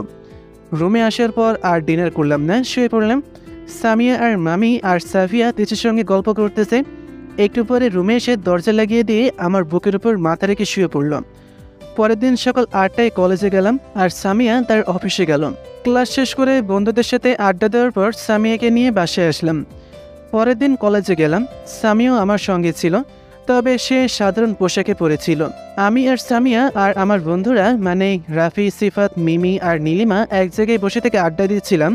রুমে আসার পর আর ডিনার করলাম না, শুয়ে পড়লাম। সামিয়া আর মামি আর সাফিয়া তিশার সঙ্গে গল্প করতেছে। একটু পরে রুমে এসে দরজা লাগিয়ে দিয়ে আমার বুকের উপর মাথা রেখে শুয়ে পড়ল। পরের দিন সকাল 8টায় কলেজে গেলাম আর সামিয়া তার অফিসে গেল। ক্লাস শেষ করে বন্ধুদের সাথে আড্ডা দেওয়ার পর সামিয়াকে নিয়ে বাসায় আসলাম। পরের দিন কলেজে গেলাম। সামিয়াও আমার সঙ্গে ছিল, তবে সে সাধারণ পোশাকে পরেছিল। আমি আর সামিয়া আর আমার বন্ধুরা মানে রাফি, সিফাত, মিমি আর নীলিমা এক জায়গায় বসে থেকে আড্ডা দিচ্ছিলাম।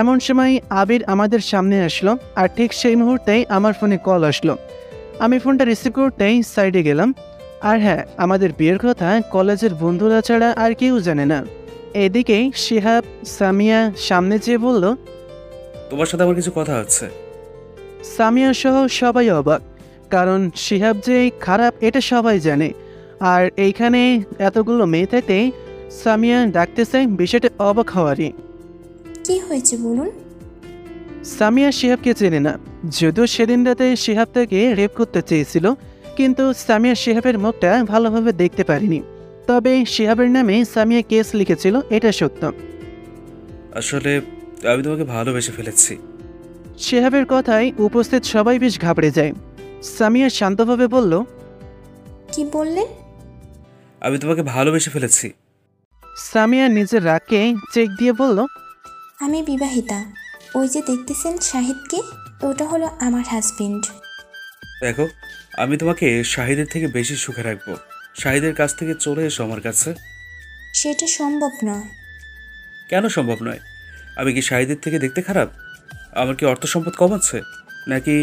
এমন সময় আবির আমাদের সামনে আসলো আর ঠিক সেই মুহূর্তেই আমার ফোনে কল আসলো। আমি ফোনটা রিসিভ করতেই সাইডে গেলাম। আর হ্যাঁ, আমাদের বিয়ের কথা কলেজের বন্ধুরা ছাড়া আর কেউ জানে না। এদিকে শিহাব সামিয়া সামনে যেয়ে বলল, তোমার সাথে আমার কিছু কথা আছে। সামিয়া সহ সবাই অবাক, কারণ শিহাব যে খারাপ এটা সবাই জানে। আর এইখানে এতগুলো মেয়ে থাকতে সামিয়া ডাকতেছে, বিষয়টা অবাক হওয়ারই। কি হয়েছে বলুন? সামিয়া শিহাবকে চেনে না, যদিও সেদিন রাতে শিহাব তাকে রেপ করতে চেয়েছিল, কিন্তু সামিয়া শিহাবের মুখটা ভালোভাবে দেখতে পারেনি। তবে শিহাবের নামে সামিয়া কেস লিখেছিল, এটা সত্য। আসলে আমি তোমাকে ভালোবেসে ফেলেছি। শিহাবের কথায় উপস্থিত সবাই বেশ ঘাবড়ে যায়। সামিয়া শান্তভাবে বলল, কি বললে? আমি তোমাকে ভালোবেসে ফেলেছি। সামিয়া নিজের রাগকে চেক দিয়ে বলল, আমি বিবাহিতা। ওই যে দেখতেছেন শাহিদকে, ওটা হলো আমার হাজবেন্ড। দেখো, আমি তোমাকে শাহিদের থেকে বেশি সুখে রাখবো। শাহিদের কাছ থেকে চলে এসো আমার কাছে। সেটা সম্ভব নয়। কেন সম্ভব নয়? আমি কি শাহিদের থেকে দেখতে খারাপ? আমার কি অর্থ সম্পদ কম আছে? নাকি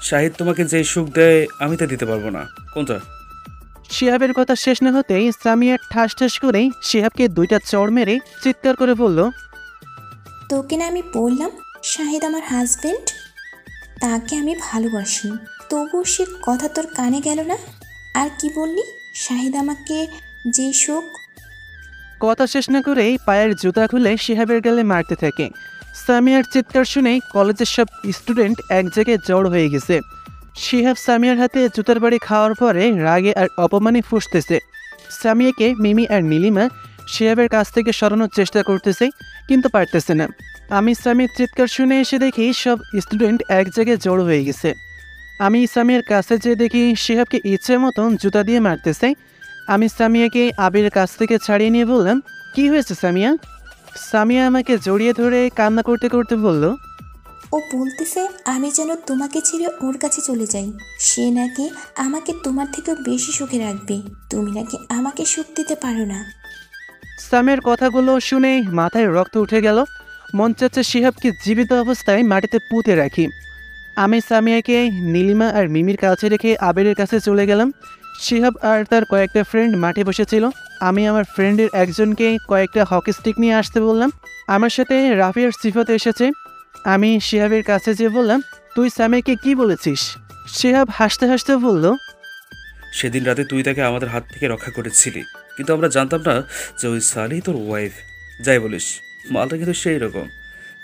শাহিদ তোমাকে যে সুখ দেয় আমি তা দিতে পারবো না? কোনটা? শিহাবের কথা শেষ না হতেই সামিয়া ঠাস ঠাস করে শিহাবকে 2টা চড় মেরে চিৎকার করে বলল, তোকে না আমি বললাম শাহিদ আমার হাজবেন্ড, তাকে আমি ভালোবাসি, তবু সে কথা তোর কানে গেল না। আর কি বললি? শাহিদ আমাকে যে সুখ। কথা শেষ না করেই পায়ের জুতা খুলে শিহাবের গালে মারতে থাকে। সামিয়ার চিৎকার শুনে কলেজের সব স্টুডেন্ট এক জায়গায় জড় হয়ে গেছে। শিহাব সামিয়ার হাতে জুতার বাড়ি খাওয়ার পরে রাগে আর অপমানে ফুঁসতেছে। সামিয়াকে মিমি আর নীলিমা শিহাবের কাছ থেকে সরানোর চেষ্টা করতেছে, কিন্তু পারতেছে না। আমি সামিয়ার চিৎকার শুনে এসে দেখি সব স্টুডেন্ট এক জায়গায় জড়ো হয়ে গেছে। আমি সামিয়ার কাছে যেয়ে দেখি শিহাবকে ইচ্ছে মতন জুতা দিয়ে মারতেছে। আমি সামিয়াকে আবিরের কাছ থেকে ছাড়িয়ে নিয়ে বললাম, কি হয়েছে সামিয়া? সামিয়া আমাকে জড়িয়ে ধরে কান্না করতে করতে বলল, ও বলতেছে আমি যেন তোমাকে ছেড়ে ওর কাছে চলে যাই। সে নাকি আমাকে তোমার থেকেও বেশি সুখে রাখবে, তুমি নাকি আমাকে সুখ দিতে পারো না। সামিয়ার কথাগুলো শুনে মাথায় রক্ত উঠে গেল। মন চাচ্ছে শিহাবকে জীবিত অবস্থায় মাটিতে পুঁতে রাখি। আমি সামিয়াকে নীলিমা আর মিমির কাছে রেখে আবিরের কাছে চলে গেলাম। শিহাব আর তার কয়েকটা ফ্রেন্ড মাঠে বসেছিল। আমি আমার ফ্রেন্ডের একজনকে কয়েকটা হকি স্টিক নিয়ে আসতে বললাম। আমার সাথে রাফি আর সিফাত এসেছে। আমি শিহাবের কাছে যেয়ে বললাম, তুই সামিয়াকে কি বলেছিস? শিহাব হাসতে হাসতে বলল, সেদিন রাতে তুই তাকে আমাদের হাত থেকে রক্ষা করেছিলি, কিন্তু আমরা জানতাম না যে ওই সালি তোর ওয়াইফ। যাই বলিস, মালটা কিন্তু সেই রকম।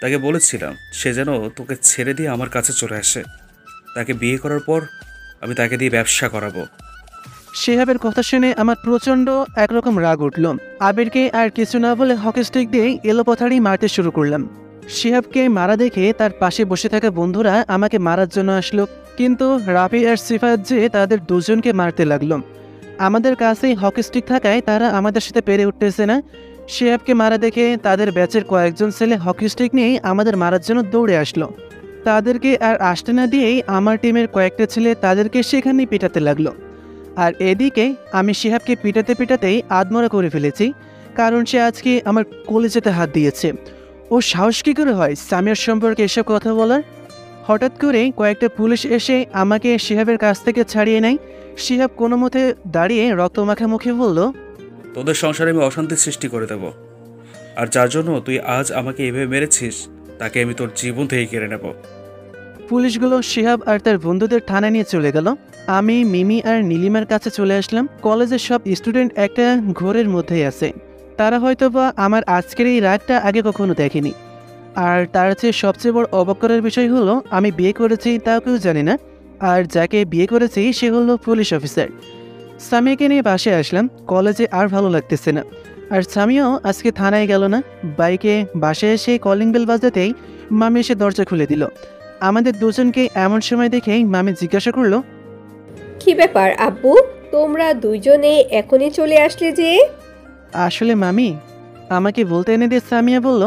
তাকে বলেছিলাম সে যেন তোকে ছেড়ে দিয়ে আমার কাছে চলে আসে। তাকে বিয়ে করার পর আমি তাকে দিয়ে ব্যবসা করাবো। শিহাবের কথা শুনে আমার প্রচণ্ড একরকম রাগ উঠল। আবিরকে আর কিছু না বলে হকি স্টিক দিয়ে এলোপাথাড়ি মারতে শুরু করলাম। শিহাবকে মারা দেখে তার পাশে বসে থাকা বন্ধুরা আমাকে মারার জন্য আসলো, কিন্তু রাফি আর সিফাত যে তাদের দুজনকে মারতে লাগলো। আমাদের কাছেই হকি স্টিক থাকায় তারা আমাদের সাথে পেরে উঠতেছে না। শিহাবকে মারা দেখে তাদের ব্যাচের কয়েকজন ছেলে হকি স্টিক নিয়েই আমাদের মারার জন্য দৌড়ে আসলো। তাদেরকে আর আসতে না দিয়েই আমার টিমের কয়েকটা ছেলে তাদেরকে সেখানেই পেটাতে লাগলো। আর এদিকে আমি শিহাবকে পিটাতে পিটাতেই আদমরা করে ফেলেছি, কারণ সে আজকে আমার কলেজেতে হাত দিয়েছে। ও সাহস কী করে হয় সামিয়ার সম্পর্কে এসব কথা বলার? হঠাৎ করে কয়েকটা পুলিশ এসে আমাকে শিহাবের কাছ থেকে ছাড়িয়ে নেয়। শিহাব কোনো মতে দাঁড়িয়ে রক্তমাখা মুখে বলল, তোদের সংসারে আমি অশান্তি সৃষ্টি করে দেব, আর যার জন্য তুই আজ আমাকে এভাবে মেরেছিস তাকে আমি তোর জীবন থেকে কেড়ে নেব। পুলিশগুলো শিহাব আর তার বন্ধুদের থানায় নিয়ে চলে গেল। আমি মিমি আর নীলিমার কাছে চলে আসলাম। কলেজের সব স্টুডেন্ট একটা ঘোরের মধ্যেই আছে। তারা হয়তোবা আমার আজকের এই রাতটা আগে কখনো দেখেনি। আর তার চেয়ে সবচেয়ে বড় অবাক করার বিষয় হলো আমি বিয়ে করেছি তাও কেউ জানে না, আর যাকে বিয়ে করেছি সে হলো পুলিশ অফিসার। সামিয়াকে নিয়ে বাসায় আসলাম। কলেজে আর ভালো লাগতেছে না। আর সামিয়াও আজকে থানায় গেল না। বাইকে বাসায় এসে কলিং বেল বাজাতেই মামি এসে দরজা খুলে দিল। আমাদের দুজনকে এমন সময় দেখেই মামি জিজ্ঞাসা করলো, কি ব্যাপার আব্বু, তোমরা দুইজনে এখনই চলে আসলে যে? আসলে মামি, আমাকে বলতে এনে দিয়ে সামিয়া বলল,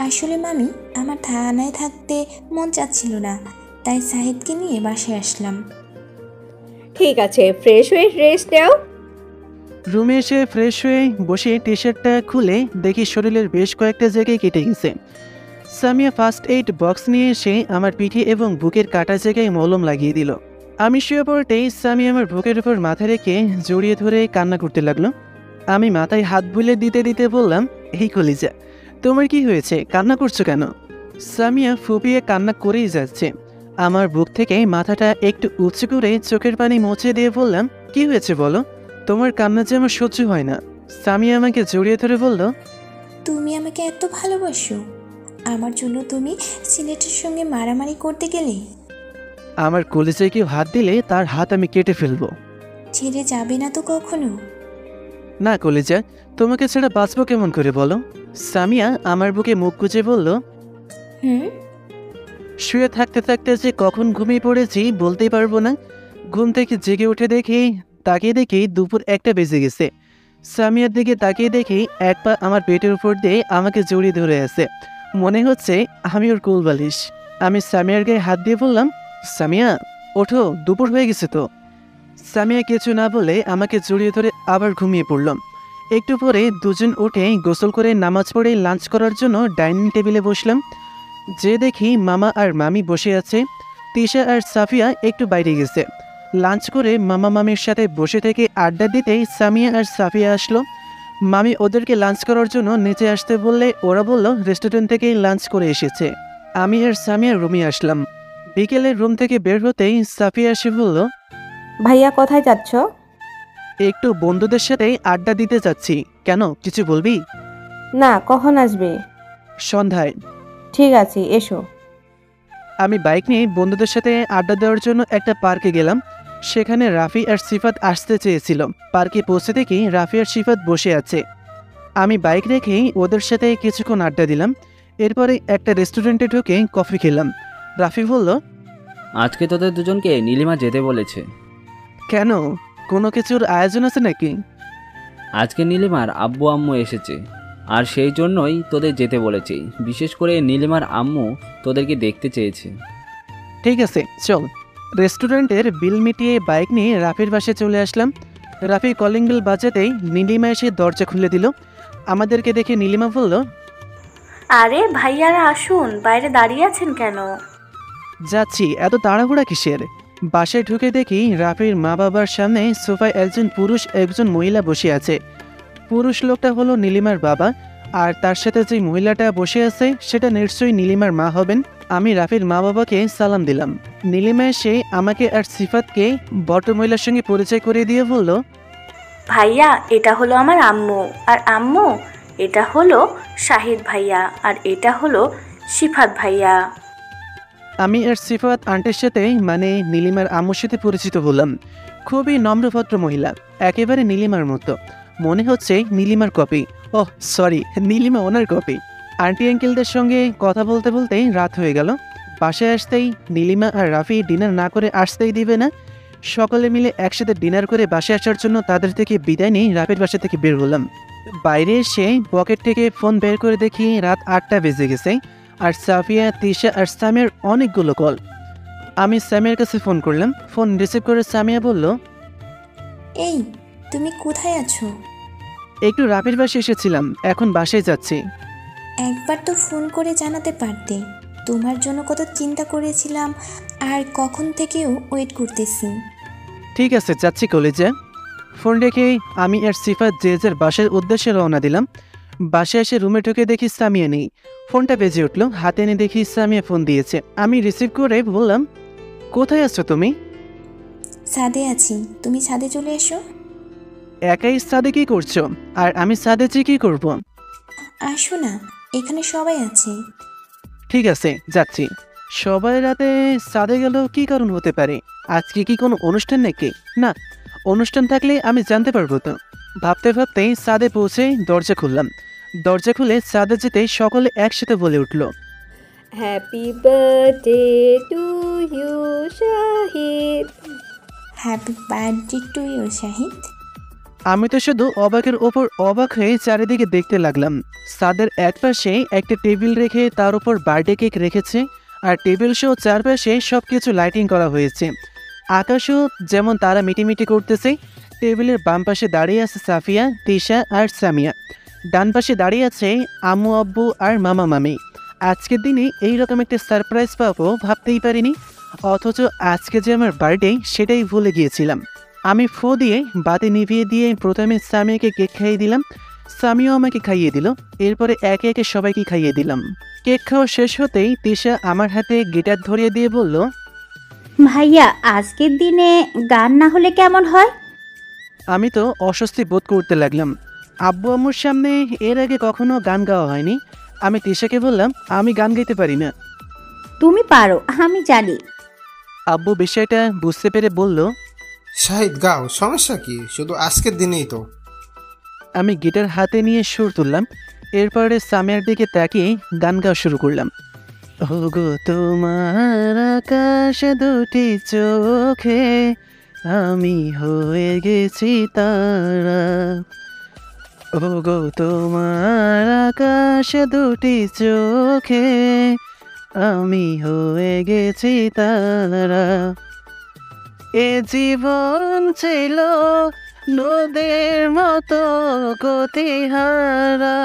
আসলে মামি, আমার থানায় থাকতে মন চাচ্ছিল না, তাই সাহিদকে নিয়ে বাসায় আসলাম। ঠিক আছে, ফ্রেশ হয়ে রেস্ট নাও। রুমে এসে ফ্রেশ হয়ে বসে টি শার্টটা খুলে দেখি শরীরের বেশ কয়েকটা জায়গায় কেটে গেছে। সামিয়া ফার্স্ট এইড বক্স নিয়ে এসে আমার পিঠে এবং বুকের কাটা জায়গায় মলম লাগিয়ে দিল। আমি শুয়ে পড়তেই সামিয়া আমার বুকের উপর মাথা রেখে জড়িয়ে ধরে কান্না করতে লাগলো। আমি মাথায় হাত বুলে দিতে দিতে বললাম, এই কলিজা, তোমার কি হয়েছে, কান্না করছো কেন? সামিয়া ফুপিয়ে কান্না করেই যাচ্ছে। আমার বুক থেকে মাথাটা একটু উঁচু করে চোখের পানি মুছে দিয়ে বললাম, কি হয়েছে বলো, তোমার কান্না যে আমার সহ্য হয় না। সামিয়া আমাকে জড়িয়ে ধরে বলল, তুমি আমাকে এত ভালোবাসো, আমার জন্য তুমি ছেলেটার সঙ্গে মারামারি করতে গেলে? আমার কলিজায় কেউ হাত দিলে তার হাত আমি কেটে ফেলবো। ছেড়ে যাবে না তো কখনো? না কলিজা, তোমাকে ছাড়া বাঁচবো কেমন করে বলো? সামিয়া আমার বুকে মুখ গুজে বলল, শুয়ে থাকতে থাকতে যে কখন ঘুমিয়ে পড়েছি বলতেই পারবো না। ঘুম থেকে জেগে উঠে তাকিয়ে দেখি দুপুর 1টা বেজে গেছে। সামিয়ার দিকে তাকিয়ে দেখি এক পা আমার পেটের উপর দিয়ে আমাকে জড়িয়ে ধরে আছে। মনে হচ্ছে আমি ওর কোলবালিশ। আমি সামিয়ার গায়ে হাত দিয়ে বললাম, সামিয়া ওঠো, দুপুর হয়ে গেছে তো। সামিয়া কিছু না বলে আমাকে জড়িয়ে ধরে আবার ঘুমিয়ে পড়লাম। একটু পরে দুজন উঠে গোসল করে নামাজ পড়ে লাঞ্চ করার জন্য ডাইনিং টেবিলে বসলাম। যে দেখি মামা আর মামি বসে আছে। তিশা আর সাফিয়া একটু বাইরে গেছে। লাঞ্চ করে মামা মামির সাথে বসে থেকে আড্ডা দিতেই সামিয়া আর সাফিয়া আসলো। মামি ওদেরকে লাঞ্চ করার জন্য নিচে আসতে বললে ওরা বলল রেস্টুরেন্ট থেকেই লাঞ্চ করে এসেছে। আমি আর সামিয়া রুমে আসলাম। বিকেলে রুম থেকে বের হতেই সাফিয়া এসে বলল, ভাইয়া কোথায় যাচ্ছ? একটু বন্ধুদের সাথে আড্ডা দিতে যাচ্ছি। কেন, কিছু বলবি? না, কখন আসবে? সন্ধ্যায়। ঠিক আছে, এসো। আমি বাইক নিয়ে বন্ধুদের সাথে আড্ডা দেওয়ার জন্য একটা পার্কে গেলাম। সেখানে রাফি আর সিফাত আসতে চেয়েছিল। পার্কে পৌঁছে দেখি রাফি আর সিফাত বসে আছে। আমি বাইক রেখেই ওদের সাথে কিছুক্ষণ আড্ডা দিলাম। এরপরে একটা রেস্টুরেন্টে ঢুকে কফি খেলাম। রাফি বলল, আজকে তোদের দুজনকে নীলিমা যেতে বলেছে। কেন, কোনো কিছুর আয়োজন আছে নাকি? আজকে নীলিমার আব্বু আম্মু এসেছে, আর সেই জন্যই তোদের যেতে বলেছে। বিশেষ করে নীলিমার আম্মু তোদেরকে দেখতে চেয়েছে। ঠিক আছে, চল। রেস্টুরেন্টের বিল মিটিয়ে বাইক নিয়ে রাফির বাসে চলে আসলাম। রাফি কলিং বেল বাজাতেই নীলিমা এসে দরজা খুলে দিল। আমাদেরকে দেখে নীলিমা বলল, আরে ভাইয়ারা আসুন, বাইরে দাঁড়িয়ে আছেন কেন? যাচ্ছি, এত তাড়াহুড়া কিসের? বাসায় ঢুকে দেখি রাফির মা বাবার সামনে সোফায় একজন পুরুষ একজন মহিলা বসে আছে। পুরুষ লোকটা হলো নীলিমার বাবা, আর তার সাথে যে মহিলাটা বসে আছে সেটা নিশ্চয়ই নীলিমার মা হবেন। আমি রাফির মা বাবাকে সালাম দিলাম। নীলিমা এসে আমাকে আর সিফাতকে ভদ্রমহিলার সঙ্গে পরিচয় করিয়ে দিয়ে বলল, ভাইয়া এটা হলো আমার আম্মু, আর আম্মু এটা হলো শাহিদ ভাইয়া, আর এটা হলো সিফাত ভাইয়া। আমি আর সিফাত আন্টির সাথে মানে নীলিমার আম্মুর সাথে পরিচিত হলাম। খুবই নম্রভদ্র মহিলা, একেবারে নীলিমার মতো। মনে হচ্ছে নীলিমার কপি। ওহ সরি, নীলিমা ওনার কপি। আন্টি আঙ্কেলদের সঙ্গে কথা বলতে বলতেই রাত হয়ে গেল। বাসায় আসতেই নীলিমা আর রাফি ডিনার না করে আসতেই দিবে না। সকলে মিলে একসাথে ডিনার করে বাসায় আসার জন্য তাদের থেকে বিদায় নিয়ে রাফির বাসা থেকে বের হলাম। বাইরে এসে পকেট থেকে ফোন বের করে দেখি রাত 8টা বেজে গেছে, আর সাফিয়া, তিশা আর সামিয়ার অনেকগুলো কল। আমি সামিয়ার কাছে ফোন করলাম। ফোন রিসিভ করে সামিয়া বলল, এই তুমি কোথায় আছো? একটু রাফির বাসায় এসেছিলাম, এখন বাসায় যাচ্ছি। একবার তো ফোন করে জানাতে পারতে। তোমার জন্য কত চিন্তা করেছিলাম, আর কখন থেকেও ওয়েট করতেছি। ঠিক আছে, যাচ্ছি কলেজে। ফোন রেখে আমি আর সিফাত যে যার বাসার উদ্দেশ্যে রওনা দিলাম। বাসায় এসে রুমে ঢুকে দেখি সামিয়া নেই। ফোনটা বেজে উঠলো, হাতে এনে দেখি সামিয়া ফোন দিয়েছে। আমি রিসিভ করে বললাম, কোথায় আছো তুমি? ছাদে আছি, তুমি ছাদে চলে এসো। একাই ছাদে কি করছো? আর আমি ছাদে চেয়ে কি করব? আসো না, এখানে সবাই আছে। ঠিক আছে, যাচ্ছি। সবাই রাতে ছাদে গেল কি কারণ হতে পারে? আজকে কি কোনো অনুষ্ঠান নাকি? না, অনুষ্ঠান থাকলে আমি জানতে পারবো তো। ভাবতে ভাবতেই ছাদে পৌঁছে দরজা খুললাম। দরজা খুলে ছাদে যেতে সকলে একসাথে বলে উঠল, happy birthday to you Shahid. Happy birthday to you Shahid. আমি তো শুধু অবাকের ওপর অবাক হয়ে চারিদিকে দেখতে লাগলাম। ছাদের একপাশে একটা টেবিল রেখে তার উপর বার্থডে কেক রেখেছে, আর টেবিল সহ চারপাশে সবকিছু লাইটিং করা হয়েছে। আকাশও যেমন তারা মিটিমিটি করতেছে। টেবিলের বাম পাশে দাঁড়িয়ে আছে সাফিয়া, তিশা আর সামিয়া। ডান পাশে দাঁড়িয়ে আছে আম্মু আব্বু আর মামা মামি। আজকের দিনে এইরকম একটা সারপ্রাইজ পাবো ভাবতেই পারিনি, অথচ আজকে যে আমার বার্থডে সেটাই ভুলে গিয়েছিলাম। আমি ফো দিয়ে বাতি নিভিয়ে দিয়ে প্রথমে সামিয়াকে কেক খাইয়ে দিলাম। সামিয়াও আমাকে খাইয়ে দিল। এরপরে একে একে সবাইকে খাইয়ে দিলাম। কেক খাওয়া শেষ হতেই তিশা আমার হাতে গিটার ধরিয়ে দিয়ে বলল, ভাইয়া আজকের দিনে গান না হলে কেমন হয়? আমি তো অস্বস্তি বোধ করতে লাগলাম। আব্বু আম্মুর সামনে এর আগে কখনো গান গাওয়া হয়নি। আমি তিশাকে বললাম, আমি গান গাইতে পারি না। তুমি পারো, আমি জানি। আব্বু বিষয়টা বুঝতে পেরে বলল, শাহিদ গাও, সমস্যা কি? শুধু আজকের দিনেই তো। আমি গিটার হাতে নিয়ে সুর তুললাম। এরপরে সামিয়ার দিকে তাকিয়ে গান গাওয়া শুরু করলাম। ওগো তোমার আকাশ দুটি চোখে আমি হয়ে গেছি তারা। ওগো তোমার আকাশ দুটি চোখে আমি হয়ে গেছি তারা। এ জীবন ছিল নদের মতো গতিহারা।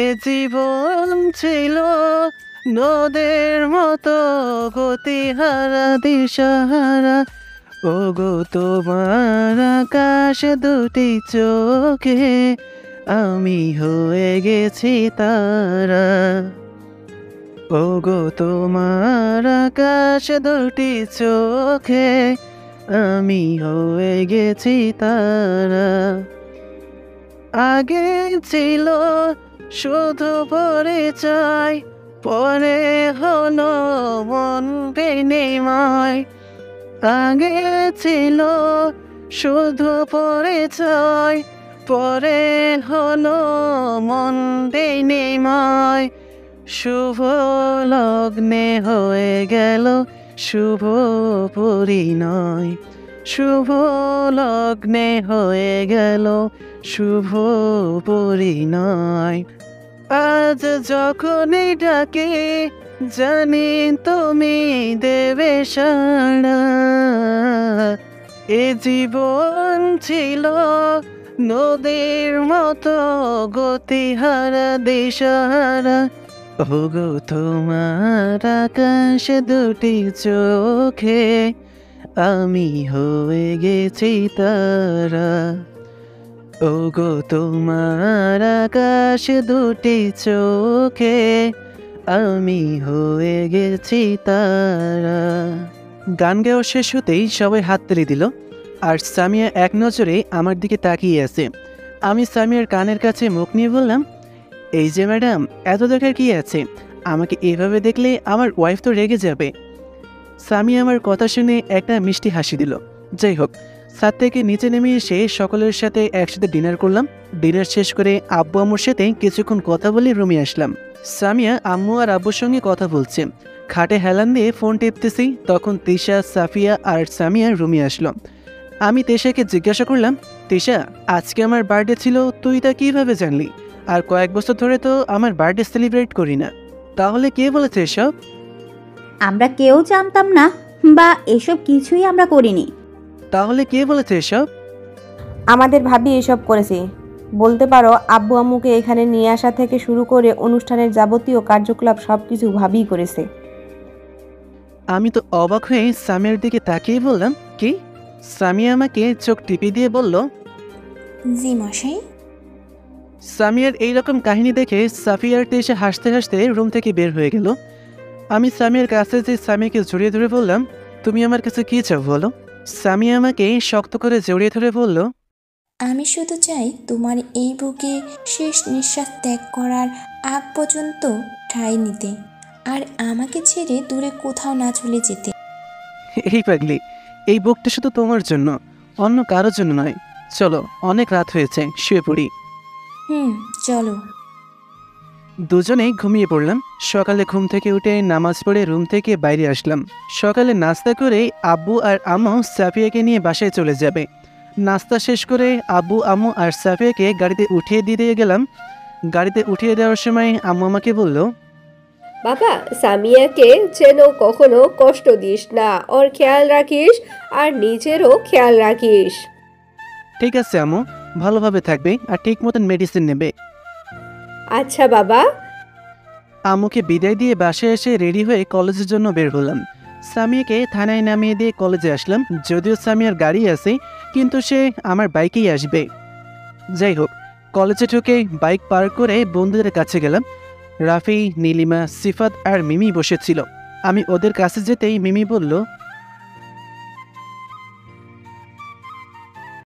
এ জীবন ছিল নদের মতো গতিহারা দিশাহারা। ওগো তোমার আকাশ দুটি চোখে আমি হয়ে গেছি তারা। ওগো তোমার আকাশ দুটি চোখে আমি হয়ে গেছি তারা। আগে ছিল শুধু পরিচয়, পরে হলো মন বিনিময়। আগে ছিল শুধু পরিচয়, পরে হলো মন বিনিময়। শুভ লগ্নে হয়ে গেল শুভ পরিণয়, শুভ লগ্নে হয়ে গেল শুভ পরিণয়। আজ যখনই ডাকি জানি তুমি দেবে সাড়া। এ জীবন ছিল নদীর মতো গতিহারা দিশাহারা। ওগো তোমার আকাশ দুটি চোখে আমি হয়ে গেছি তারা। ওগো তোমার আকাশ দুটি চোখে আমি হয়ে গেছি তারা। গান গাওয়া শেষ হতেই সবাই হাততালি দিল, আর সামিয়া এক নজরে আমার দিকে তাকিয়ে আছে। আমি সামিয়ার কানের কাছে মুখ নিয়ে বললাম, এই যে ম্যাডাম, এত দেখার কি আছে? আমাকে এভাবে দেখলে আমার ওয়াইফ তো রেগে যাবে। সামিয়া আমার কথা শুনে একটা মিষ্টি হাসি দিল। যাই হোক, ছাদ থেকে নিচে নেমে এসে সকলের সাথে একসাথে ডিনার করলাম। ডিনার শেষ করে আব্বু আম্মুর সাথে কিছুক্ষণ কথা বলে রুমে আসলাম। সামিয়া আম্মু আর আব্বুর সঙ্গে কথা বলছে। খাটে হেলান দিয়ে ফোন টিপতেছি, তখন তিশা, সাফিয়া আর সামিয়া রুমে আসলো। আমি তিশাকে জিজ্ঞাসা করলাম, তিশা, আজকে আমার বার্থডে ছিল, তুই তা কীভাবে জানলি? আর কয়েক বছর ধরে তো আমার বার্থডে সেলিব্রেট করি না। তাহলে কে বলেছে এসব? আমরা কেউ জানতাম না বা এসব কিছুই আমরা করিনি। তাহলে কে বলেছে এসব? আমাদের ভাবি এসব করেছে। বলতে পারো আব্বু আম্মুকে এখানে নিয়ে আসা থেকে শুরু করে অনুষ্ঠানের যাবতীয় কার্যকলাপ সবকিছু ভাবিই করেছে। আমি তো অবাক হয়ে সামিয়ার দিকে তাকিয়ে বললাম, কি? সামিয়া আমাকে চোখ টিপে দিয়ে বলল, জি মশাই। সামিয়ার এইরকম কাহিনী দেখে সাফিয়ার এসে হাসতে হাসতে রুম থেকে বের হয়ে গেল। আমি সামিয়ার কাছে যে সামিয়াকে জড়িয়ে ধরে বললাম, তুমি আমার কাছে কি চাও বলো? সামিয়া আমাকে শক্ত করে জড়িয়ে ধরে বলল, আমি শুধু চাই তোমার এই বুকে শেষ নিঃশ্বাস ত্যাগ করার আগ পর্যন্ত ঠাঁই নিতে, আর আমাকে ছেড়ে দূরে কোথাও না চলে যেতে। এই পাগলি, এই বুকটা শুধু তোমার জন্য, অন্য কারোর জন্য নয়। চলো, অনেক রাত হয়েছে, শুয়ে পড়ি। চলো। দুজনে ঘুমিয়ে পড়লাম। সকালে ঘুম থেকে উঠে নামাজ পড়ে রুম থেকে বাইরে আসলাম। সকালে নাস্তা করে আব্বু আর আম্মু সাফিয়াকে নিয়ে বাসায় চলে যাবে। নাস্তা শেষ করে আব্বু, আম্মু আর সাফিয়াকে গাড়িতে উঠিয়ে দিয়ে গেলাম। গাড়িতে উঠিয়ে দেওয়ার সময় আম্মু আমাকে বলল, বাবা, সামিয়াকে যেন কখনো কষ্ট দিস না, ওর খেয়াল রাখিস আর নিজেরও খেয়াল রাখিস। ঠিক আছে আম্মু, ভালোভাবে থাকবে আর ঠিক মতন মেডিসিন নেবে। আচ্ছা বাবা। আম্মুকে বিদায় দিয়ে বাসায় এসে রেডি হয়ে কলেজের জন্য বের হলাম। সামিয়াকে থানায় নামিয়ে দিয়ে কলেজে আসলাম। যদিও সামিয়ার গাড়ি আছে, কিন্তু সে আমার বাইকেই আসবে। যাই হোক, কলেজে ঢুকে বাইক পার্ক করে বন্ধুদের কাছে গেলাম। রাফি, নীলিমা, সিফাত আর মিমি বসেছিল। আমি ওদের কাছে যেতেই মিমি বলল,